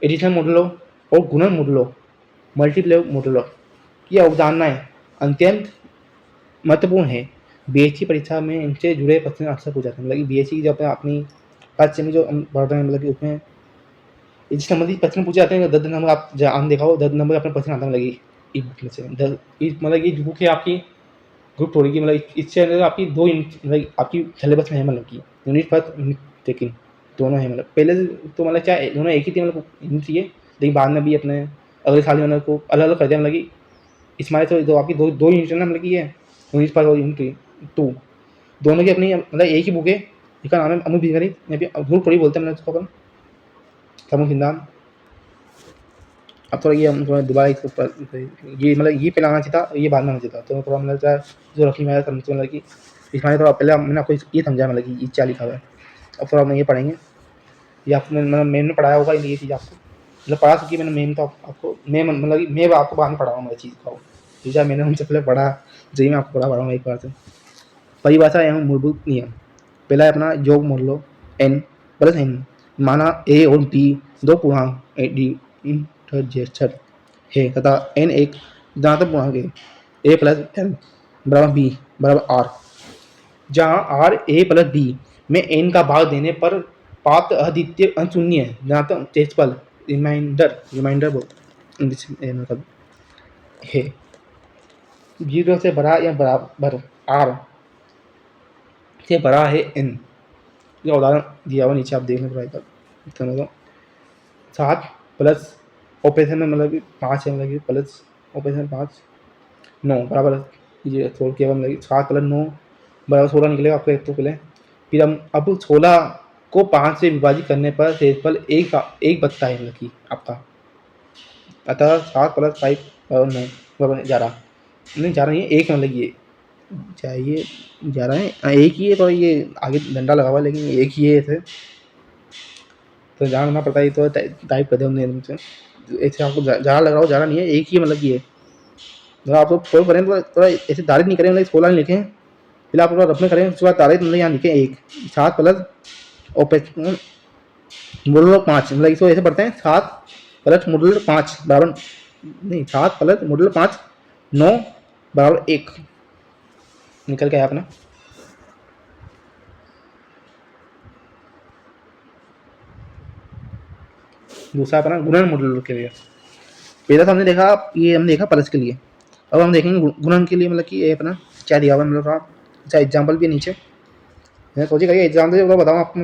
एडिशन मॉडलों और गुणन मॉडलों, मल्टीप्लाई मॉडलों की अवधारणाएं अत्यंत महत्वपूर्ण है। बीएससी परीक्षा में इनसे जुड़े प्रश्न अक्सर पूछे जाते हैं, मतलब बीएससी जब अपनी पाँच में जो हम पढ़ रहे हैं, मतलब कि उसमें इससे संबंधित प्रश्न पूछे जाते हैं। 10 नंबर आप आम देखा हो, 10 नंबर अपने प्रश्न आता है, लगी इस बुक में से मतलब ये बुक है आपकी ग्रुप थोड़ी की, मतलब इससे अंदर आपकी 2 यूनिट मतलब आपकी सिलेबस में है, मतलब की यूनिट फर्स्ट यूनिट सेकेंड दोनों है। मतलब पहले तो मतलब क्या दोनों एक ही थी, मतलब यूनिट चाहिए, लेकिन बाद में भी अपने अगले साल में को अलग अलग कर दिया, मतलब कि इसमें तो दो आपकी दो यूनिट है ना, मतलब कि ये यूनिट फर्स्ट और यूनिट 2 दोनों की अपनी मतलब एक ही बुक है। इसका नाम है अमूल बिहारी, ग्रुप थोड़ी बोलते हैं मतलब इसको अपन समूह सिद्धांत। अब थोड़ा ये हम थोड़ा दोबारा इसको ये मतलब ये पहले आना चाहिए था, ये बाद में आना चाहिए था, तो थोड़ा मतलब जो रखी मैं समझ मतलब कि इसमें थोड़ा पहले मैंने आपको ये समझा, मतलब कि ये क्या लिखा हुआ है। अब थोड़ा हम ये पढ़ेंगे, ये आपको मतलब मैम ने पढ़ाया होगा ये चीज़, आपको मतलब पढ़ा सकी मैंने मैम, तो आपको मैं मतलब कि मैं आपको बाद में पढ़ाऊँगा मैं चीज़ को, चीज़ मैंने उनसे पहले पढ़ा जी, मैं आपको पढ़ाऊँगा एक बार से। परिभाषा एवं मूलभूत नियम, पहला है अपना योग मोल एन प्लस एन, माना ए और बी 2 पूर्णांक इंटरजेक्शन है तथा एन एक धनात्मक पूर्णांक है, ए प्लस एन बराबर बी बराबर आर, जहाँ आर ए प्लस बी में एन का भाग देने पर प्राप्त अद्वितीय अशून्य धनात्मक क्षेत्रफल रिमाइंडर रिमाइंडर बोलते इंग्लिश में मतलब है 0 से बड़ा या बराबर आर से बड़ा है एन। ये उदाहरण दिया हुआ नीचे आप देख लें पढ़ाई कर 7 प्लस ऑपरेशन में मतलब 5 है, मतलब कि प्लस ऑपरेशन 5 9 बराबर ये 16 के बाद मतलब 7 प्लस 9 बराबर 16 निकलेगा आपका एक तो पहले। फिर हम अब 16 को 5 से विभाजित करने पर क्षेत्रफल एक बचता है मतलब कि आपका, अतः 7 प्लस 5 बराबर 9 बराबर 11 नहीं 11 नहीं एक मतलब ये चाहिए 11 है एक ही है, तो ये आगे डंडा लगा हुआ है लेकिन एक ही है ऐसे, तो जानना पड़ता है तो टाइप कर दे हमने से ऐसे आपको ज़्यादा लग रहा हो, ज़्यादा नहीं है एक ही मतलब ये अगर आप लोग सोल्व करें तो थोड़ा ऐसे तारीफ नहीं करें मतलब 16 नहीं लिखें, फिर आप रफ में करें उसके बाद तारीफ मतलब यहाँ लिखें एक 7 प्लस ऑपरेशन मोडुलर 5 मतलब इसको ऐसे पढ़ते हैं 7 प्लस मोडुलर 5 बराबर नहीं 7 प्लस मोडुलर 5 9 बराबर 1 निकल के आया अपना। दूसरा अपना गुणन मोडुलर के लिए, पहला तो हमने देखा ये हमने देखा प्लस के लिए, अब हम देखेंगे गुणन के लिए मतलब कि ये अपना क्या दिया हुआ है मतलब आप अच्छा एग्जाम्पल भी नीचे मैं सोची करिए एग्जाम्पल तो बताऊँ आपको।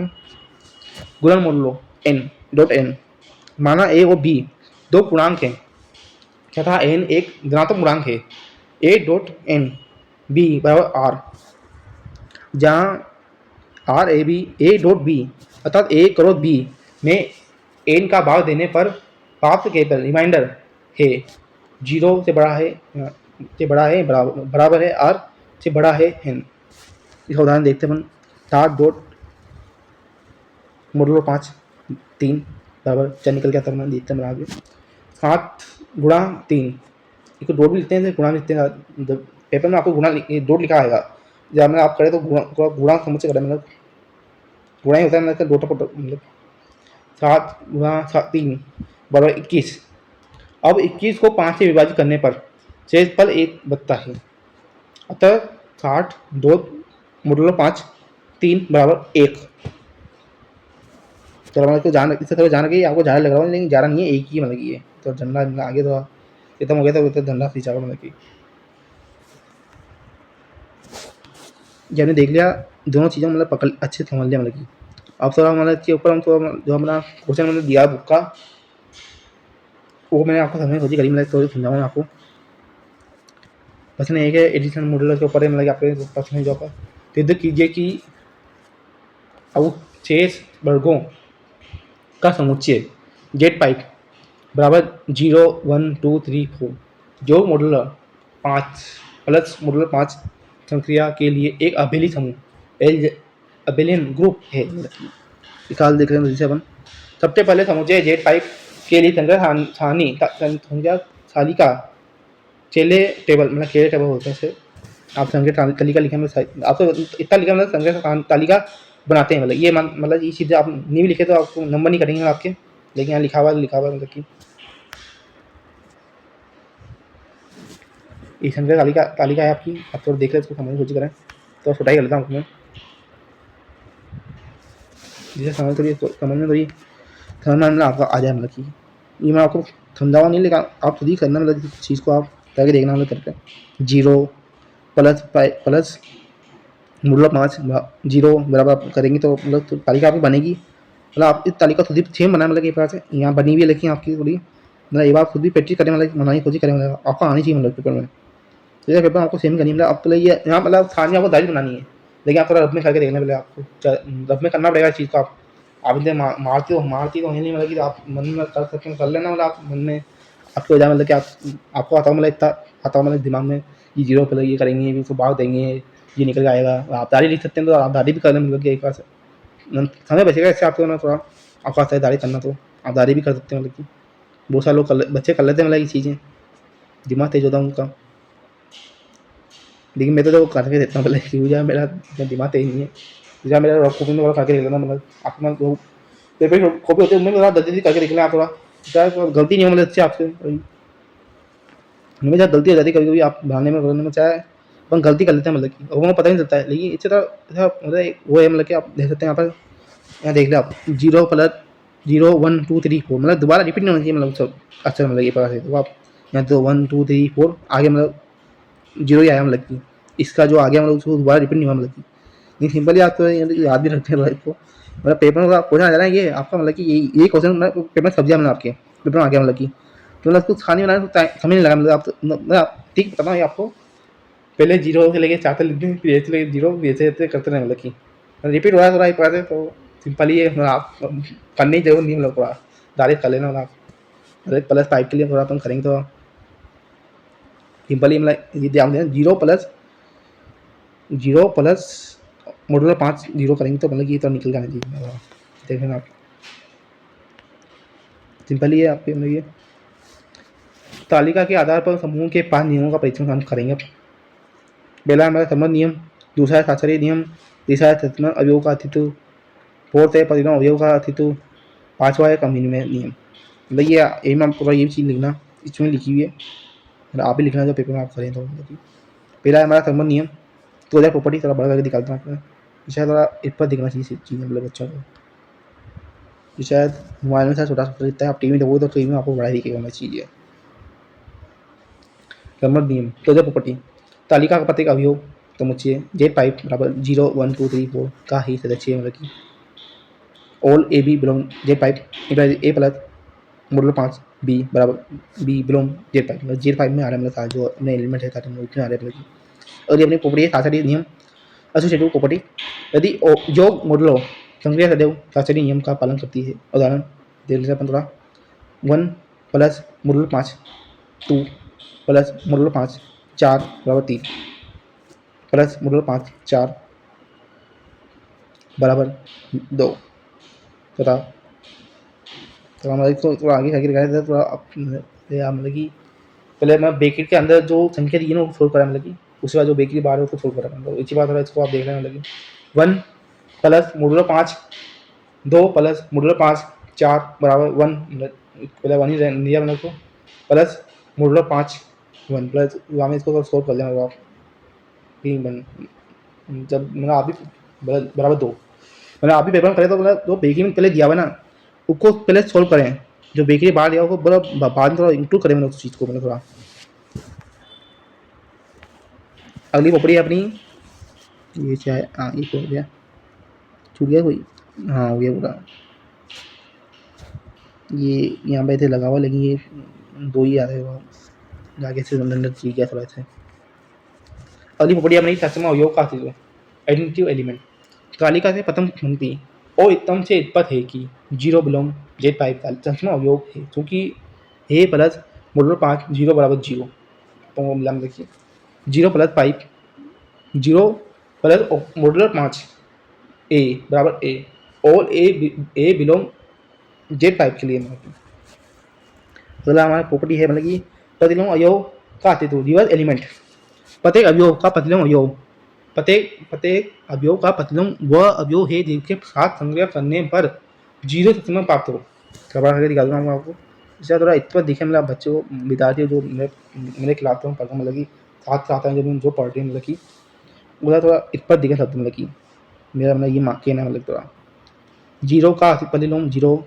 गुणन मोडुलो एन डॉट एन, माना ए और बी दो पूर्णांक हैं तथा एन एक धनात्मक पूर्णांक है, ए डॉट एन बी बराबर आर, जहाँ R A B A dot B अर्थात ए करोड़ बी में एन का भाग देने पर प्राप्त केवल रिमाइंडर है 0 से बड़ा है बराबर है आर से बड़ा है एन। इसका उदाहरण देखते हैं अपन 7 डॉट मोडुलो 5 3 बराबर 4 निकल गया, तब मैं देखते हैं आगे 7 गुणा 3 इसको डॉट भी लिखते हैं गुणा लिखते हैं, पेपर में आपको गुणा डॉट लिखा आएगा जब मैं आप करें तो गुणा समझ से करें मतलब गुणा ही होता है मतलब डॉट मतलब 7 गुणा 3 बराबर 21। अब 21 को 5 से विभाजित करने पर शेषफल 1 बचता है, अतः 60 2 मोडुलो 5 3 बराबर 1। तो मतलब को जान इससे थोड़ा जान के आपको ज़्यादा लग रहा है लेकिन ज़्यादा नहीं है एक ही मतलब ये तो झंडा आगे तो खत्म हो गया था तो झंडा खींचा मतलब कि जब हमने देख लिया दोनों चीज़ों मतलब पकड़ अच्छे समझ लिया मतलब कि अब थोड़ा मतलब के ऊपर हम थोड़ा जो हमारा क्वेश्चन मैंने दिया बुक का वो मैंने आपको समझने की कोशिश करी मतलब तो समझाऊँ आपको। प्रश्न एक है एडिशन मॉडल के ऊपर है मतलब आपके प्रश्न है जो आपका सिद्ध कीजिए कि अवशेष वर्गों का समुच्चय जेट पाइप बराबर 0 1 2 3 4 जो मॉडुलर 5 प्लस मॉडुलर 5 संक्रिया के लिए एक अबेली समूह अबेलियन ग्रुप है। निकाल देख रहे हैं जैसे अपन सबसे पहले समुच्चय जेट पाइप के लिए संख्या तालिका चेले टेबल मतलब केले टेबल होते हैं इसे आप संख्या तालिका लिखा मतलब आपको इतना लिखा मतलब संख्या तालिका बनाते हैं मतलब ये मतलब ये चीज़ें आप नहीं भी लिखे तो आपको नंबर नहीं कटेंगे आपके, लेकिन यहाँ लिखा हुआ मतलब कि ये संख्या तालिका है आपकी, आप थोड़ा देख लें इसको समझने की कोशिश करें तो छोटा ही कर लेता हूँ मैं जिसे समझ थोड़ी समझ आपका आ जाए मतलब कि ये मैं आपको समझावा नहीं लेकिन आप खुद ही करना मतलब चीज़ को आप करके देखना मतलब करके 0 प्लस मोडुलर 5 0 बराबर करेंगे तो मतलब तो तालिका आपकी बनेगी मतलब आप इस तालिका खुद ही सेम बनाए मतलब एक प्रकार से यहाँ बनी हुई है लेकिन आपकी थोड़ी मतलब ये बात खुद भी प्रैक्टिस करें मतलब बनानी खुद ही करें मतलब आपको आनी चाहिए मतलब पेपर में तो ये पेपर आपको सेम करनी मतलब आप ये यहाँ मतलब खानी आपको दाढ़ी बनानी है लेकिन आप थोड़ा रफ में करके देखना पहले आपको रफ में करना पड़ेगा इस चीज़ को आप इतने मारती तो है नहीं मतलब कि आप मन में कर सकते हैं कर लेना मतलब आप मन में आपको हो जाए मतलब कि आपको आता हो मतलब इतना आता हो मतलब दिमाग में ये 0 पर ये करेंगे इसको भाग देंगे ये निकल आएगा आप दाढ़ी लिख सकते हैं तो आप दाढ़ी भी कर लें मतलब कि एक बार समय बचेगा इससे आपको ना थोड़ा आपको आता है दाढ़ी करना तो आप दाढ़ी भी कर सकते हैं मतलब कि बहुत सारे लोग बच्चे कर लेते हैं मतलब ये चीज़ें दिमाग तेज होता है उनका, लेकिन मैं तो करके देता हूँ पहले क्योंकि मेरा दिमाग तेज नहीं है जहाँ मेरा रॉक कॉपी में करके देख लेना मतलब आपको मतलब पेपर कॉपी होते हैं उनमें थोड़ा जल्दी करके देख लें आप थोड़ा चाहे गलती नहीं हो मतलब अच्छे आपसे हमें जहाँ गलती हो जाती है कभी कभी आप बनाने में चाहे अपन गलती कर लेते हैं, मतलब कि वो पता नहीं चलता है। लेकिन इसी तरह मतलब वो है, मतलब कि आप देख सकते हैं यहाँ पर, यहाँ देख ले आप 0 प्लस 0 1 2 3 4, मतलब दोबारा रिपीट नहीं होना चाहिए, मतलब सब अच्छा, मतलब ये पता है। तो आप यहाँ तो 1 2 3 4 आगे मतलब 0 ही आया, मतलब कि इसका जो आ गया मतलब उसको दोबारा रिपीट नहीं हुआ, मतलब कि नहीं सिंपली आप तो याद भी रखते हैं इसको। मतलब पेपर में क्वेश्चन आ जा रहा है ये आपका, मतलब कि ये क्वेश्चन मतलब पेपर में सब्जियां मतलब आपके पेपर में आ गया, मतलब कि तो मतलब कुछ खाने बनाने को समझ नहीं लगा, मतलब आप मतलब ठीक बताना है आपको, पहले 0 से लेके 4 तक लिखते हैं, फिर 1 से लेके 0 ऐसे करते रहे, मतलब कि रिपीट हो रहा है थोड़ा एक बार से, तो सिंपल ही है, मतलब आप करने की जरूरत नहीं, मतलब थोड़ा डायरेक्ट कर लेना, मतलब आप अरे प्लस 5 के लिए थोड़ा अपन करेंगे तो सिंपली मतलब ये ध्यान देना, 0 प्लस मॉडुलर 5 0 करेंगे तो मतलब कि ये तो निकल जाना चाहिए। देखें आप सिंपली है आपके, मतलब ये तालिका के आधार पर समूह के 5 नियमों का परीक्षण हम करेंगे। पहला हमारा संबंध नियम, दूसरा है साक्षरी नियम, तीसरा है तत्सम अवयव का अस्तित्व, फोर्थ है परिणाम अवयव का अस्तित्व, पांचवा है कम विनिमय नियम। मतलब ये एम आप पूरा ये चीज़ लिखना, इसमें लिखी हुई है, मतलब आप ही लिखना जो पेपर में आप करें तो। पहला है हमारा संबंध नियम, तो उधर प्रॉपर्टी थोड़ा बड़ा करके दिखाता हूँ आपको, शायद थोड़ा इस पर दिखना चाहिए चीज़ें, मतलब बच्चों को शायद मोबाइल में छोटा सा दिखता है, आप टीवी देखोगे तो टीवी में आपको बड़ा ही दिखेगा चीज़ें। संबंध नियम, क्लोजर प्रॉपर्टी, तालिका का प्रत्येक अवयव समुच्चय जेड पाइप बराबर 0 1 2 3 4 का ही सदस्य, मतलब कि all A B belong Z five A plus modular 5 B बराबर बी बिलोंग जेड पाइप, मतलब जेड पाइप में आ रहा है, मतलब जो अपने एलिमेंट है उसमें आ रहा है, मतलब कि और ये अपनी प्रॉपर्टी है साक्षरी नियम एसोसिएटिव प्रॉपर्टी, यदि योग मॉडुलो संक्रिया सदैव साक्षरी नियम का पालन करती है। उदाहरण देख लेते हैं अपन थोड़ा, 1 प्लस मॉडुलर 5 2 प्लस मॉडुलर 5 4 बराबर 3 प्लस मॉडुलर 5 4 बराबर 2 तथा तो हमारे इसको थोड़ा आगे आगे दिखाया था थोड़ा मतलब कि पहले मैं ब्रैकेट के अंदर जो संख्या दी है ना वो सोल्व करा, मतलब कि उसके बाद जो ब्रैकेट बाहर है उसको सोल्व करा, मतलब इसी बात है, इसको आप देख रहे हैं, मतलब कि 1 प्लस मॉडुलर 5 2 प्लस मॉडुलर 5 4 बराबर 1, पहले 1 ही दिया मैंने उसको, प्लस मॉडुलर 5 1 प्लस हमें इसको सोल्व कर लेना आप 3 1 जब मैंने आप भी बराबर 2, मैंने आप भी पेपर में करे तो मतलब जो ब्रैकेट में पहले दिया हुआ ना उसको पहले सोल्व करें, जो बेकरी बाहर दिया उसको बाद में थोड़ा इंक्लूड करें, मतलब उस चीज़ को मतलब थोड़ा। अगली पपड़ी है अपनी, ये क्या है, हाँ ये हो गया, छूट गया कोई, हाँ हो गया पूरा, ये यहाँ पे थे लगा हुआ, लेकिन ये 2 ही आ रहे हो आगे से अंदर चीज गया थोड़ा सा। अगली पपड़ी अपनी तत्सम अवयव का अस्तित्व, आइडेंटिटी एलिमेंट, तालिका से प्रथम पंक्ति और एकदम से उत्पत्त है कि 0 बिलोंग जेड पाइप का तत्सम अवयव है, क्योंकि ए प्लस मॉडुलर 5 0 बराबर 0, तो मिला देखिए 0 प्लस 5 0 प्लस मॉडुलर 5 ए बराबर ए, और ए बिलोंग जेड टाइप के लिए। अगला हमारा प्रॉपर्टी है, मतलब कि प्रतिलोम अवयव का अस्तित्व, रिवर्स एलिमेंट, प्रत्येक अवयव का प्रतिलोम अवयव, प्रत्येक अवयव का प्रतिलोम वह अवयव है जिसके साथ संग्रह करने पर 0 तत्सम प्राप्त हो। खबर आगे दिखा दूंगा आपको, इससे थोड़ा इतना दिखे, मतलब बच्चों विद्यार्थी जो मेरे क्लास में पढ़ता हूँ, मतलब कि साथ साथ हैं जो पढ़ रहे हैं, मतलब कि थोड़ा इस पर दिखे सकते, मतलब कि मेरा मतलब ये कहना है, मतलब थोड़ा 0 का प्रतिलोम 0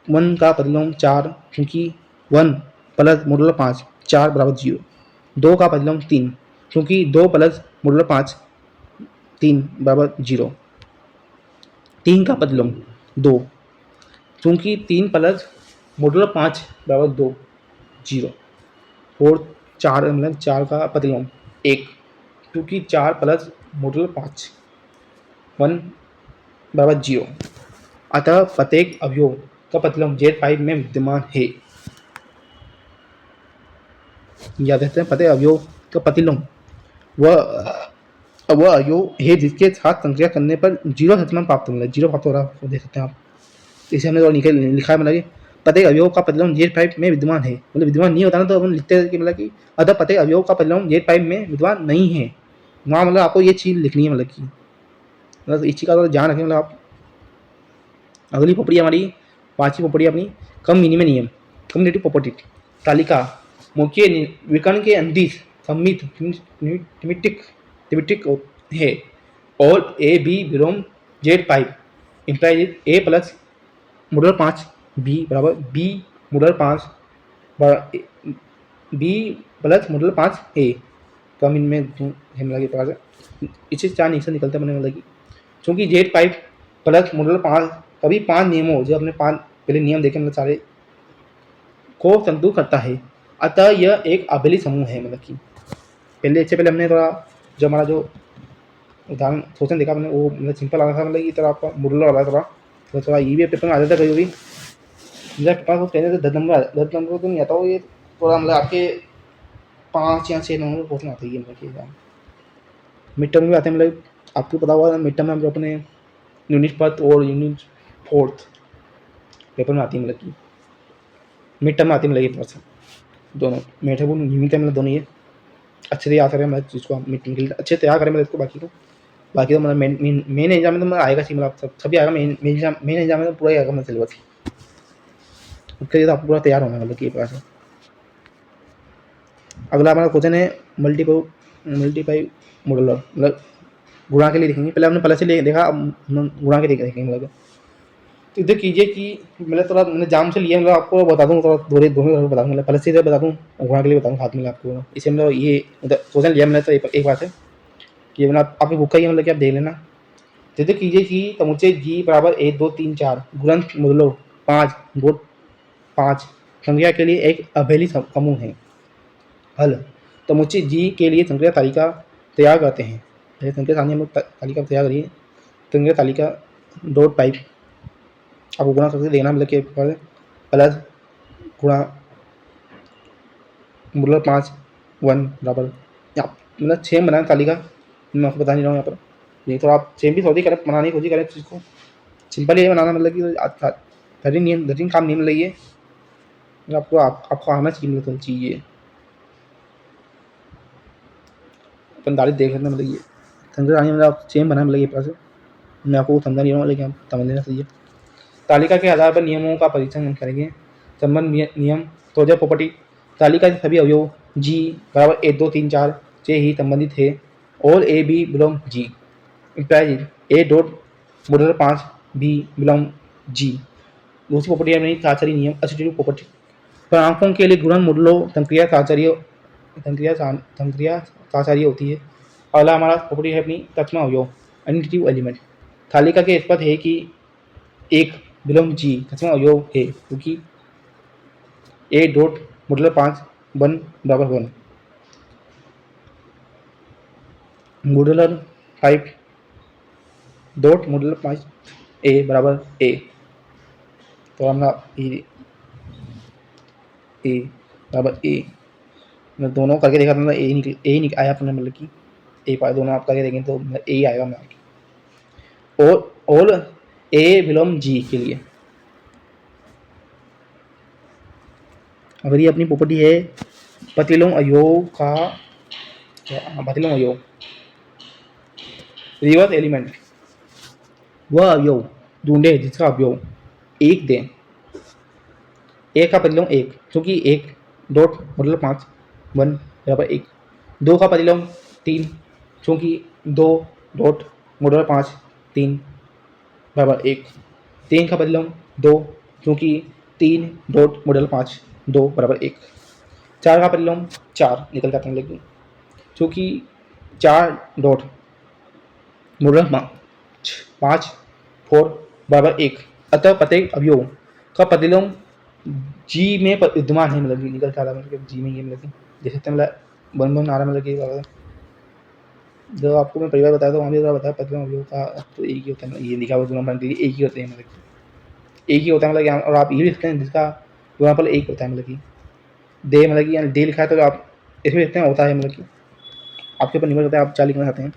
1 का प्रतिलोम 4, क्योंकि 1 प्लस मॉडुलर 5 4 बराबर 0, 2 का प्रतिलोम 3, क्योंकि 2 प्लस मॉडुलर 5 3 बराबर 0, 3 का प्रतिलोम 2, क्योंकि 3 प्लस मॉडुलर 5 बराबर 2 0, और 4 मतलब 4 का प्रतिलोम 1, क्योंकि 4 प्लस मॉडुलर 5 1 बराबर 0, अतः प्रत्येक अवयव का प्रतिलोम Z5 में विद्यमान है। याद रखते हैं, प्रत्येक अवयव का प्रतिलोम वह अवयव है जिसके साथ संक्रिया करने पर 0 तत्सम प्राप्त हो, 0 प्राप्त हो रहा है, देख सकते हैं आप। इसे हमने लिखा है, मतलब प्रत्येक अवयव का प्रतिलोम Z5 में विद्यमान है, मतलब विद्यमान नहीं होता ना तो अपन लिखते हैं कि मतलब कि अतः प्रत्येक अवयव का प्रतिलोम Z5 में विद्यमान नहीं है, वहाँ मतलब आपको ये चीज़ लिखनी है, मतलब कि मतलब इस चीज़ का ध्यान रखें, मतलब आप। अगली प्रॉपर्टी हमारी 5वीं प्रॉपर्टी अपनी कम विनिमय नियम, कम्युनिटिव प्रॉपर्टी, तालिका मुख्य विकर्ण के अंदिश सम्मित थीमेटिक सिमेट्रिक है। All A B belong Z पाइप implies a plus modular 5 B बराबर B modular 5 b plus modular 5 a. तो हम इनमें लगे पास इससे 4 निकल निकलते बने लगी, क्योंकि जेड पाइप प्लस मॉडुलर 5 कभी 5 नियमों जो अपने 5 पहले नियम देखे मतलब सारे को संतुष्ट करता है, अतः यह एक अबेली समूह है। मतलब कि पहले इससे पहले हमने थोड़ा जो हमारा जो उदाहरण क्वेश्चन देखा हमने वो मतलब सिंपल आ रहा था, मतलब कि तरह आपका मॉडुलर आ रहा था, तो थोड़ा ये भी पेपर में आ जाता है कभी मेरा पेपर को कहने से 10 नंबर तो नहीं आता हो, ये थोड़ा मतलब आपके 5 या 6 नंबर क्वेश्चन आते ही मतलब कि मिड टर्म में आते हैं। मतलब आपको पता होगा मिड टर्म में हम जो अपने यूनिट फर्स्ट और यूनिट फोर्थ पेपर में आती है, मतलब कि मिड टर्म में आती है, मतलब ये पर्सन दोनों मेरे वो यूनिट मतलब दोनों ये अच्छे से याद करें मतलब जिसको हम मिड टर्म के लिए अच्छे तैयार करें मतलब इसको। बाकी तो मतलब मेन एग्जाम में तो मतलब आएगा सी, मतलब सभी आएगा। मेन एग्जाम में तो पूरा ही आएगा मतलब सिलेबस, उसके लिए तो आपको पूरा तैयार होना मतलब कि पास। अगला हमारा क्वेश्चन है मल्टीपाई मॉडुलर, मतलब गुणा के लिए लिखेंगे। पहले हमने प्लस से देखा, अब हम गुणा के देखेंगे। मतलब तो इधर कीजिए कि मतलब थोड़ा मैंने जाम से लिया, मतलब आपको बता दूँ थोड़ा दोनों बता दूँ, मतलब प्लस से बता दूँ गुणा के लिए बता दूँ हाथ में आपको। इसे मतलब ये क्वेश्चन लिया मैंने तो एक बात है कि मतलब आपकी बुक का ही मतलब कि आप देख लेना। जैसे कीजिए कि समुच्चय जी बराबर 1 2 3 4 गुणन मोडुलो 5 गुण 5 संख्या के लिए एक अबेली समूह है। हल समुच्चय जी के लिए संख्या तालिका तैयार करते हैं। संख्या सारणी हम लोग तालिका तैयार करिए। संख्या तालिका डॉट टाइप आपको गुणा करके देखना, मतलब कि प्लस गुणा मोडुलर 5 1 बराबर यहाँ मतलब सेम बनाना तालिका, मैं आपको बता नहीं रहा हूँ यहाँ पर। नहीं तो आप सेम भी सौदी करें बनाने की कोशिश करें चीज़ को, सिंपल ही बनाना, मतलब कि धरीन काम नहीं मतलब ये आपको आपको आना चाहिए, मतलब चीज़ अपन दाढ़ी देख लेते मतलब ये संख्या सारणी मतलब आप सेम बना मतलब ये पास मैं आपको समझा नहीं रहा हूँ, लेकिन आप समझ लेना चाहिए। तालिका के आधार पर नियमों का परीक्षण करेंगे। संबंध नियम क्लोजर प्रॉपर्टी तालिका के सभी अवयव जी बराबर 1 2 3 4 से ही संबंधित है। All A B belong G implies A dot modular 5 b belong G. दूसरी प्रॉपर्टी है अपनी साहचर्य नियम एसोसिएटिव प्रॉपर्टी, प्रांकों के लिए गुणन मोडुलो संक्रिया साहचर्य होती है। अगला हमारा प्रॉपर्टी है अपनी तत्सम अवयव एडिटिव एलिमेंट। तालिका के स्पष्ट है कि एक बिलोंग जी तत्सम अवयव है, क्योंकि ए डॉट मॉडुलर 5 1 बराबर 1 मॉडुलर 5 डॉट मॉडुलर 5 ए बराबर ए। तो हमारा ए बराबर ए मतलब दोनों करके देखा, मतलब ए आया अपने, मतलब कि ए पाए दोनों आप करके देखें तो मतलब ए आएगा मतलब। और ए बिलोंग जी के लिए अगर ये अपनी प्रॉपर्टी है प्रतिलोम अवयव का प्रतिलोम अवयव रिवर्स एलिमेंट वह अवयव ढूंढे जिसका अवयव एक दें। एक का प्रतिलोम एक, क्योंकि एक डॉट मॉडुलर 5 1 बराबर 1। दो का प्रतिलोम 3, क्योंकि 2 डॉट मॉडुलर 5 3 बराबर 1। 3 का प्रतिलोम 2, क्योंकि 3 डॉट मॉडुलर 5 2 बराबर 1। 4 का प्रतिलोम 4 निकल जाते हैं, लेकिन क्योंकि 4 डॉट मॉडुलर 5 4 बराबर 1। अतः प्रत्येक अवयव का प्रतिलोम जी में विद्यमान है, मतलब निकल जा रहा है, मतलब जी में ये मतलब जैसे मतलब बन आ रहा है, मतलब कि जो आपको मैं परिवार बताया था वहाँ भी बताया प्रतिलोम अवयव का तो एक ही होता है, ये लिखा हुआ गुणनफल एक ही होते हैं, मतलब एक ही होता है, मतलब और आप ये भी लिखते हैं जिसका गुणनफल एक होता है, मतलब कि दे मतलब कि दे लिखा है तो आप इसमें लिखते हैं होता है, मतलब कि आपके ऊपर निर्भर होता है आप क्या लिखना चाहते हैं।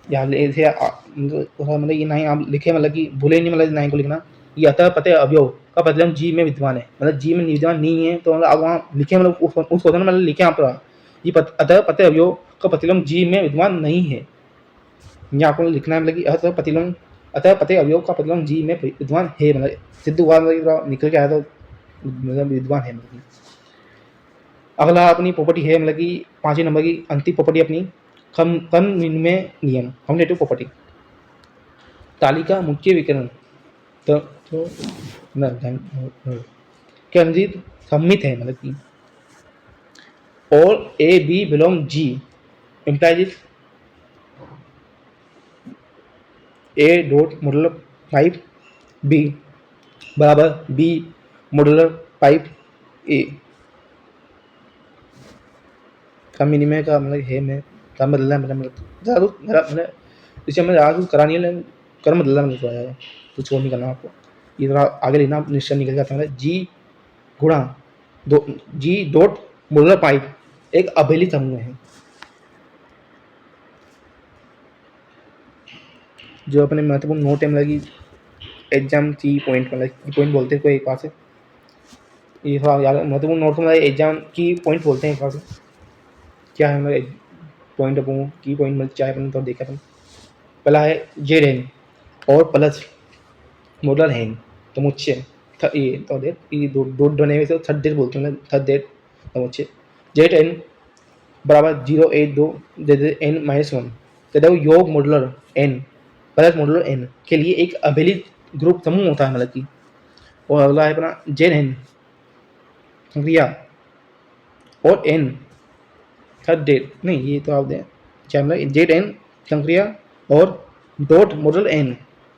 या ऐसे मतलब ये नहीं आप लिखे, मतलब कि भूले नहीं, मतलब नहीं को लिखना। ये अतः पते अवयव का प्रतिलोम जी में विद्यमान है, मतलब जी में विद्यमान नहीं है तो मतलब आप वहाँ लिखे, मतलब उस क्वेश्चन में मतलब लिखे आप ये अतः पते अवयव का प्रतिलोम जी में विद्यमान नहीं है। ये आपको लिखना है, मतलब कि अतः पते अवयव का प्रतिलोम जी में विद्यमान है, मतलब सिद्ध हुआ, मतलब निकल के आया तो मतलब विद्यमान है। मतलब अगला अपनी प्रॉपर्टी है, मतलब कि 5वें नंबर की अंतिम प्रॉपर्टी अपनी कम विनिमय नियम, कम्युटेटिव प्रॉपर्टी। तालिका मुख्य विकरण तो के अनुचित सम्मित है, मतलब कि और A B belong G implies A dot modular five B बराबर बी मॉडुलर पाइप ए। कम विनिमय का मतलब है मैं कम बदलना है, मतलब मतलब इसे हमें ज़्यादा कुछ करानी है, कर्म बदलना मतलब तो आया कुछ और नहीं करना आपको। ये थोड़ा आगे लिखना निश्चय निकल जाता है। जी गुणा दो जी डॉट मॉडुलर पाइप एक अभिलित समूह है। जो अपने महत्वपूर्ण नोट है, मतलब कि एग्जाम की पॉइंट, मतलब की पॉइंट बोलते हैं कोई एक पास है, ये थोड़ा याद महत्वपूर्ण नोट मतलब एग्जाम की पॉइंट बोलते हैं एक पास है। क्या है मतलब पॉइंट अपन की पॉइंट मतलब क्या है अपन तो देखा अपन। पहला है जेड एन और प्लस मॉडुलर हैंग समुच्चय ये तो देख ये दो बने हुए थर्ड डेट बोलते हैं, थर्ड डेट समुच्चय जेड एन बराबर 082 दे एन माइनस 1 तथा योग modular n plus modular n के लिए एक अभिलित ग्रुप समूह होता है, मतलब कि। और अगला है अपना जेड एन क्रिया और एन थर्ड डेट नहीं, ये तो आप दें क्या मतलब जेड एन संक्रिया और dot model n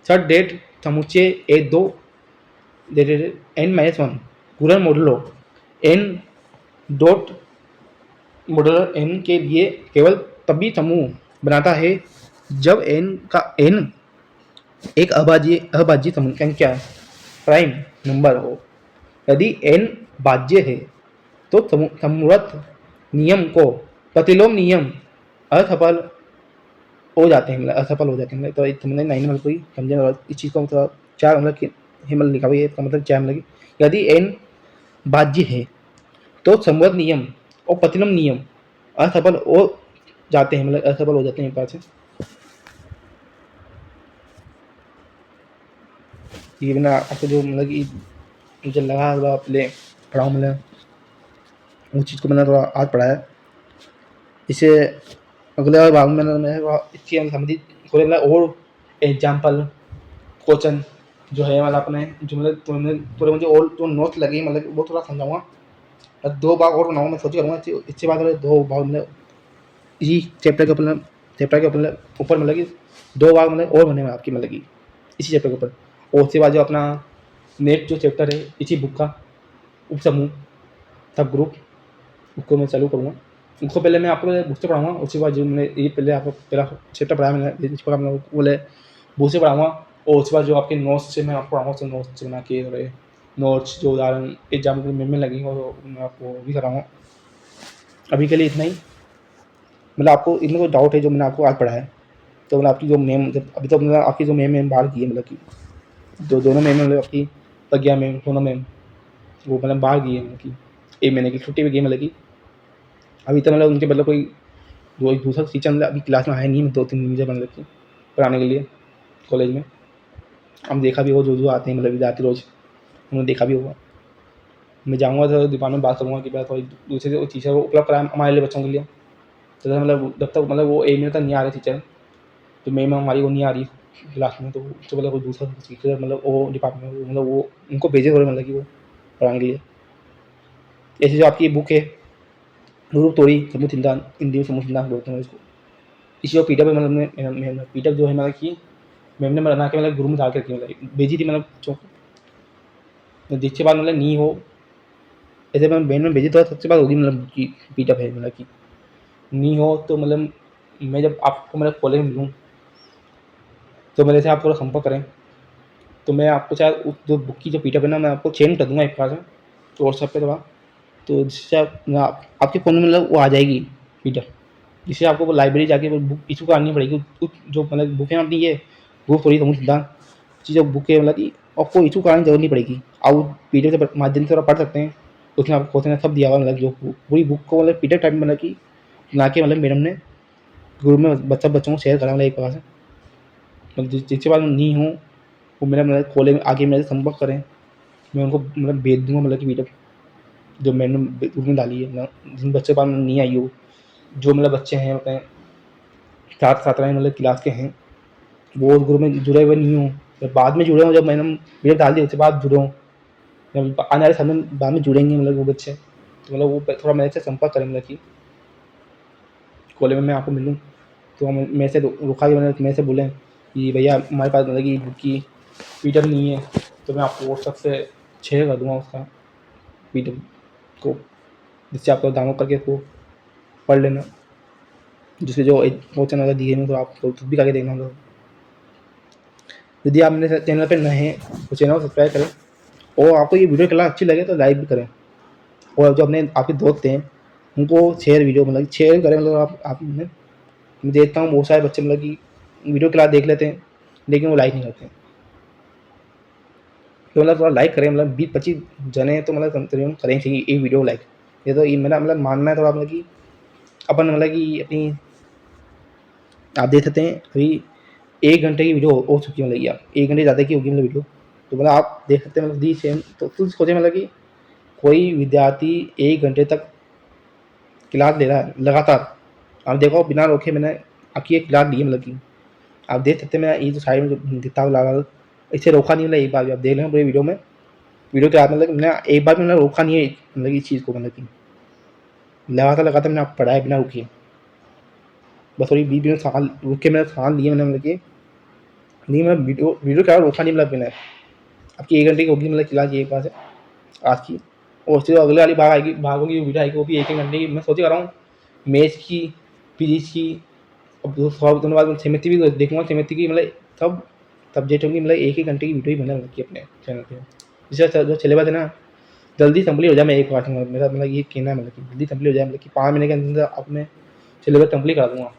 third date समुच्चय ए दो एन माइनस 1 गुणन modulo n dot modular n के लिए केवल तभी समूह बनाता है जब एन का एन एक अभाज्य संख्या प्राइम नंबर हो। यदि एन भाज्य है तो समवर्त नियम को प्रतिलोम नियम असफल हो जाते हैं, मतलब असफल हो जाते हैं। तो मतलब 9 नंबर कोई समझे इस चीज़ को, मतलब 4 मतलब कि मतलब लिखा हुआ है इसका मतलब 4 मतलब कि यदि एन भाज्य है तो समवर्त नियम और प्रतिलोम नियम असफल हो जाते हैं, मतलब असफल हो जाते हैं पास। ये बिना आपको जो मतलब कि मुझे लगा थोड़ा पहले पढ़ाऊँ, मतलब उस चीज़ को मैंने थोड़ा आज पढ़ा है। इसे अगले भाग में मैं इसकी संबंधित थोड़े मतलब और एग्जाम्पल क्वेश्चन जो है मतलब अपने जो मतलब थोड़े मुझे और जो नोट्स लगे मतलब वो थोड़ा समझाऊंगा। और 2 भाग और बनाऊंगा, मैं सोच करूँगा इसके बाद 2 भाग मतलब इसी चैप्टर के ऊपर मतलब कि 2 भाग मतलब और बने आपकी मतलब कि इसी चैप्टर के ऊपर। और उसके बाद जो अपना नेक्स्ट जो चैप्टर है इसी बुक का उप समूह सब ग्रुप उसको मैं चालू करूँगा। उसको पहले मैं आपको बुक से पढ़ाऊँगा, उसके बाद जो मैंने ये पहले आपको पहला चैप्टर पढ़ाया मैंने इस पर मैं बोले बुक से पढ़ाऊँगा। और उसके बाद जो आपके नोट्स से मैं आपको पढ़ाऊँगा, तो नोट्स से बना के थोड़े नोट्स जो उदाहरण एग्जाम में लगेंगे और मैं आपको भी कराऊँगा। अभी के लिए इतना ही। मतलब आपको इनमें कोई डाउट है जो मैंने आपको आज पढ़ाया है तो मतलब आपकी जो मैम अभी तो मतलब आपकी जो मैम बाहर की है, मतलब कि जो दोनों मैम मतलब आपकी प्रज्ञा मैम दोनों मैम वो मतलब बाहर गई है, मतलब कि 1 महीने की छुट्टी पे गई, मतलब कि अभी तो मतलब उनके मतलब कोई वो एक दूसरा टीचर मतलब अभी क्लास में आया नहीं है, 2-3 दिन से मतलब कि पढ़ाने के लिए कॉलेज में। हम देखा भी हो जो आते हैं मतलब विद्यार्थी रोज़, उन्होंने देखा भी होगा। मैं जाऊँगा तो डिपार्टमेंट में बात करूँगा कि भाई थोड़ी दूसरे जो टीचर वो उपलब्ध कराएँ हमारे लिए बच्चों के लिए। तो मतलब जब तक मतलब वो 1 महीने तक नहीं आ रहे टीचर, तो मैम हमारी वो नहीं आ रही क्लास में, तो उससे मतलब कोई दूसरा टीचर मतलब वो डिपार्टमेंट में मतलब वो उनको भेजे थोड़े मतलब कि वो पढ़ाने के लिए। ऐसे जो आपकी बुक है रूप तोड़ी समूह चिंतन हिंदी समूह चिंतन बोलते हैं इसको। इसी और पीटर मतलब मैं पीटर जो है मतलब कि मैम ने बना के मतलब ग्रुप में डाल के रखी मतलब भेजी थी मतलब बच्चों को। जिसके बाद मतलब नहीं हो ऐसे मैं मैम में भेजी तो सबसे बात होगी मतलब कि पीटअप है मतलब कि नहीं हो तो मतलब मैं जब आपको मतलब कॉलेज में मिलूँ तो मेरे से आप थोड़ा संपर्क करें, तो मैं आपको शायद उस जो बुक की जो पीटअप है ना मैं आपको सेंड कर दूँगा एक बार से तो व्हाट्सएप पे थोड़ा, तो जिससे आपके फ़ोन में मतलब वो आ जाएगी पीडीएफ, जिससे आपको वो लाइब्रेरी जाके वो बुक इशू करनी पड़ेगी। जो मतलब बुक है अपनी ये बुक थोड़ी समझ सिद्धांत जो बुक है मतलब कि आपको इशू कराने की जरूरत नहीं पड़ेगी। आप पीडीएफ के माध्यम से पढ़ सकते हैं, उसमें आपको क्वेश्चन सब दिया हुआ मतलब जो पूरी बुक को मतलब पीडीएफ टाइप में मतलब कि बना के मतलब मैडम ने ग्रुप में बच्चों को शेयर करा मतलब एक बार से, मतलब जिसके बाद नहीं हूँ वो मेरा मतलब कॉलेज में आगे मेरे से संपर्क करें, मैं उनको मतलब भेज दूँगा मतलब कि पीडीएफ जो मैंने ग्रुप में डाली है, जिन बच्चों के पास नहीं आई हो, जो मतलब बच्चे हैं अपने साथ साथ में मतलब क्लास के हैं, वो उस ग्रुप में जुड़े हुए नहीं हूँ, जब बाद में जुड़े हूँ, जब मैंने वीडियो डाल दी उसके बाद जुड़े हूँ, जब आने वाले समय में बाद में जुड़ेंगे मतलब वो बच्चे, तो मतलब वो थोड़ा मेरे से संपर्क करें, मतलब कि कॉलेज में मैं आपको मिलूँ, तो हम मेरे से रुका ही, मतलब मेरे से बोलें कि भैया हमारे पास मतलब कि बुक की पीडीएफ नहीं है, तो मैं आपको व्हाट्सएप से शेयर कर दूँगा उसका पीडीएफ को, जिससे आप डाउनलोड करके उसको पढ़ लेना, जिससे जो क्वेश्चन अगर दिए हैं तो आप खुद भी करके देखना होगा। यदि आप मेरे चैनल पर नए हैं तो चैनल को सब्सक्राइब करें, और आपको ये वीडियो क्लास अच्छी लगे तो लाइक भी करें, और जो अपने आपके दोस्त हैं उनको शेयर वीडियो मतलब शेयर करें, मतलब आप मैं देखता हूँ बहुत सारे बच्चे मतलब कि वीडियो क्लास देख लेते हैं लेकिन वो लाइक नहीं करते हैं, तो मतलब थोड़ा लाइक करें, मतलब 20-25 जने तो मतलब कम से कम करें चाहिए एक वीडियो लाइक, ये तो ये मेरा मतलब मानना है थोड़ा, मतलब कि अपन मतलब कि अपनी आप देख सकते हैं अभी 1 घंटे की वीडियो हो चुकी है, मतलब कि आप 1 घंटे ज़्यादा की होगी मतलब वीडियो, तो मतलब आप देख सकते हैं मतलब दी सेम, तो खुद सोचें मतलब कि कोई विद्यार्थी 1 घंटे तक क्लास ले रहा है लगातार, आप देखो बिना रोके मैंने आपकी एक क्लास ली है, मतलब कि आप देख सकते हैं मैं ये जो साइड में जो किताब लगा इसे रोका नहीं, मतलब एक बार भी आप देख लें पूरी वीडियो में, वीडियो के बाद मतलब मैंने एक बार भी मैंने रोका नहीं है, मतलब इस चीज़ को, मतलब कि लगातार लगातार मैंने आप पढ़ाया बिना रुके, बस वही 20 मिनट साल रुक के मैंने साल लिए मैंने, मतलब कि नहीं मैं वीडियो वीडियो क्या रोका नहीं, मतलब मैंने आपकी 1 घंटे की होगी मतलब क्लास, ये एक बात है आज की, और उससे जो अगले वाली भाग आएगी, भागों की वीडियो आएगी वो भी 1-1 घंटे की, मैं सोच कर रहा हूँ मैथ्स की, फिजिक्स की, अब दो सौ दिनों बाद सेमेस्ट्री भी देखूँगा, सेमेस्ट्री की मतलब सब सब्जेक्टों की मतलब 1-1 घंटे की वीडियो ही बना रखी है अपने चैनल पे, जिससे जो सिलेबस है ना जल्दी कंप्लीट हो जाए, मैं एक बार मेरा मतलब ये कहना है, मतलब कि जल्दी कंप्लीट हो जाए, मतलब कि 5 महीने के अंदर अपने सिलेबस कंप्लीट करा दूँगा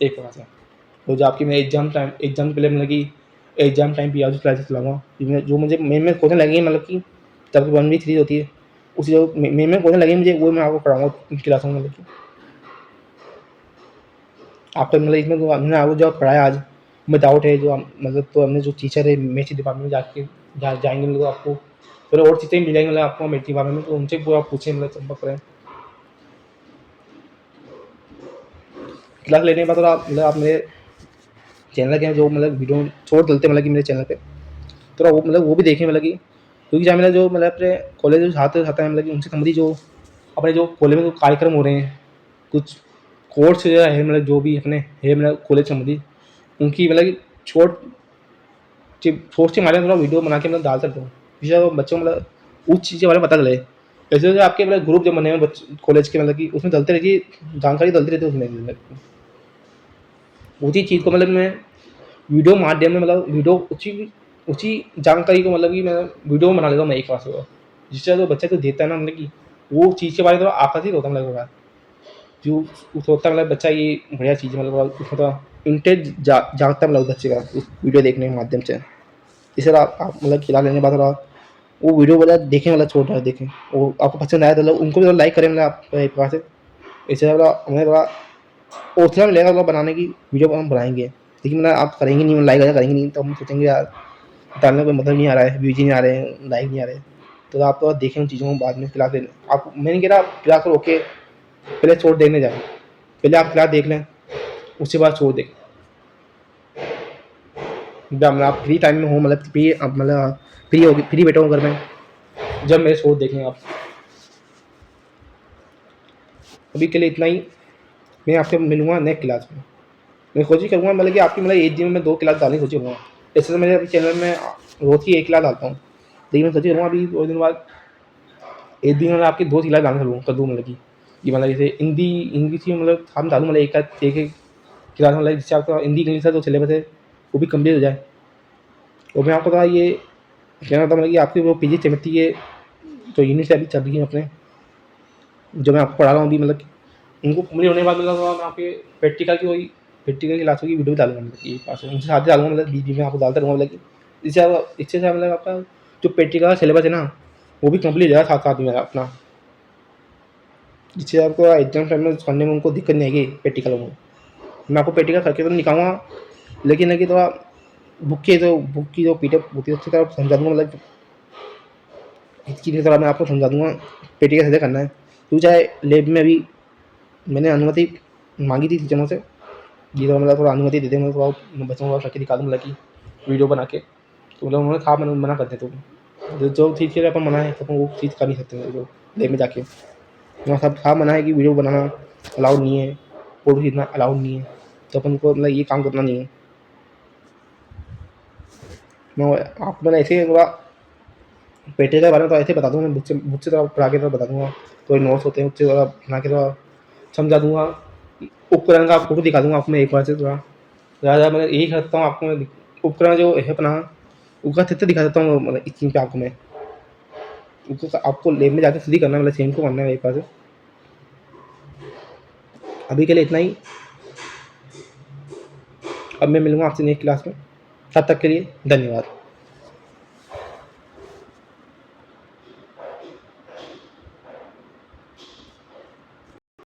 एक बार से, तो जो आपकी मैं एग्जाम के लिए मतलब कि एग्जाम टाइम पे क्लासेस चलाऊँगा, जिसमें जो मुझे मेन क्वेश्चन लगेंगे, मतलब कि जब 1 वीक सीरीज होती है उसी जो मेन क्वेश्चन लगेंगे मुझे वो मैं आपको पढ़ाऊँगा इन क्लासों में, मतलब कि आपका मतलब इसमें जो हमने आपको जो पढ़ाया आज में डाउट है जो मतलब, तो हमने जो टीचर है मेथ्स डिपार्टमेंट में जाके जाएंगे मतलब आपको थोड़ा और चीज़ें मिल जाएंगी, मतलब आपको मेथ्स डिपार्टमेंट में, तो उनसे पूरा पूछें, मतलब संपर्क करें, क्लास लेने के बाद थोड़ा मतलब आप मेरे चैनल के जो मतलब वीडियो छोड़ डलते मतलब कि मेरे चैनल पे थोड़ा वो मतलब वो भी देखें, मतलब कि क्योंकि जहाँ मेरा जो मतलब अपने कॉलेज जो छात्र छात्र हैं मतलब कि उनसे संबंधित जो अपने जो कॉलेज में जो कार्यक्रम हो रहे हैं, कुछ कोर्स जो है मतलब जो भी अपने है मतलब कॉलेज संबंधित उनकी मतलब कि छोट छोट से माध्यम थोड़ा वीडियो बना के मतलब डाल सकता हूँ, जिससे वो बच्चों को मतलब उस चीज़ के बारे में पता चले, जैसे जैसे आपके मतलब ग्रुप जो बने हैं बच्चे कॉलेज के मतलब कि उसमें डलते रहती है जानकारी, डलती रहती है उसमें मतलब उसी चीज़ को मतलब मैं वीडियो माध्यम में मतलब वीडियो उसी उसी जानकारी को मतलब कि मैं वीडियो में बना लेता हूँ मैं एक बार से, जिससे जो बच्चा जो देता है ना मतलब कि वो चीज़ के बारे में थोड़ा आकर्षित होता है, मतलब जो सोचता है मतलब बच्चा ये बढ़िया चीज़ है, मतलब उसमें थोड़ा इंटरेस्ट जागता है मतलब बच्चे का उस वीडियो देखने के माध्यम से, इसे आप मतलब खिला लेने के बाद थोड़ा वो वीडियो मतलब देखें, मतलब छोटा देखें और आपको पसंद आया तो मतलब उनको भी लाइक करें, मतलब आप एक बार से इससे थोड़ा हमें थोड़ा हौसला मिलेगा थोड़ा बनाने की, वीडियो हम बनाएंगे, लेकिन मतलब आप करेंगे नहीं, लाइक अगर करेंगे नहीं तो हम सोचेंगे यार डालने का कोई मतलब नहीं आ रहा है, व्यूज ही नहीं आ रहे हैं, लाइक नहीं आ रहे हैं, तो आप थोड़ा देखें उन चीज़ों को, बाद में क्लास लें आप, मैं नहीं कह रहा आप क्लास को रोके पहले शोर देखने जाएँ, पहले आप क्लास देख लें उसके बाद शोर देखें, जब मतलब आप फ्री टाइम में हो, मतलब फ्री आप मतलब फ्री हो फ्री बैठे हो घर में, जब मेरे शोर देखें आप, अभी के लिए इतना ही, मैं आपसे मिलूँगा नेक्स्ट क्लास में, मैं कोशिश करूँगा मतलब कि आपकी मतलब एक दिन में मैं 2 क्लास डालने की कोशिश करूँगा, ऐसे तो मेरे अभी चैनल में रोज़ की 1 क्लास डालता हूँ, लेकिन मैं कोशिश करूँगा अभी 2 दिन बाद एक दिन मतलब आपकी 2 क्लास डालना कर दूँ, मतलब कि मतलब जैसे हिंदी इंग्लिश की मतलब हम डालूँ मतलब एक क्लास मतलब जिससे आपका हिंदी इंग्लिश का जो सिलेबस है वो भी कम्प्लीट हो जाए, और मैं आपको थोड़ा ये कहना था मतलब कि आपकी वो पीजी केमिस्ट्री के जो यूनिट से अभी चल रही है अपने जो मैं आपको पढ़ा रहा हूँ अभी, मतलब उनको कम्प्लीट होने के बाद मतलब मैं आपके प्रैक्टिकल की वही प्रैक्टिकल क्लासों की वीडियो भी डालूंगा, मतलब कि पास उनसे साथ ही डालूंगा, मतलब बीच बीच में आपको डालता रहूँगा, मतलब कि इससे मतलब आपका जो प्रैक्टिकल का सिलेबस है ना वो भी कम्प्लीट हो जाएगा साथ साथ में अपना, जिससे आपको एग्जाम टाइम में पढ़ने में उनको दिक्कत नहीं आएगी प्रैक्टिकल में, मैं आपको प्रैक्टिकल करके तो दिखाऊंगा, लेकिन थोड़ा बुक की जो पीडीएफ होती है उससे थोड़ा समझा दूंगा, मतलब इसकी भी थोड़ा मैं आपको समझा दूंगा प्रैक्टिकल कैसे करना है, क्योंकि चाहे लैब में अभी मैंने अनुमति मांगी थी टीचरों से, ये तो मतलब थोड़ा अनुमति दे दें, मतलब थोड़ा बच्चों को करके दिखा दूँ, मतलब कि वीडियो बना के, तो मतलब उन्होंने कहा, मैंने मना कर दिया। तो जो चीज़ के लिए अपन मना है तो अपन वो चीज़ कर नहीं सकते हैं, जो लैब में जाके वहाँ सब साफ मना है कि वीडियो बनाना अलाउड नहीं है, फ़ोटो खींचना अलाउड नहीं है, तो अपन को मतलब ये काम करना नहीं है। मैं आपको मैंने ऐसे थोड़ा पेटे के बारे में तो ऐसे बता दूँगा, मैं बुक से थोड़ा पढ़ा के थोड़ा बता दूँगा, थोड़े नोट्स होते हैं उससे थोड़ा बना के थोड़ा समझा दूँगा। उपकरण का फ़ोटो दिखा दूँगा आपको मैं एक बार से थोड़ा, ज़्यादा मैं यही करता हूँ आपको मैं, उपकरण जो है अपना, उसका चित्र दिखा देता हूँ, मतलब इस चीज़ पे आपको मैं, उसको आपको लैब में जाके खुद ही करना है, मतलब सेम को करना है एक बार से। अभी के लिए इतना ही, अब मैं मिलूँगा आपसे नेक्स्ट क्लास में, तब तक के लिए धन्यवाद।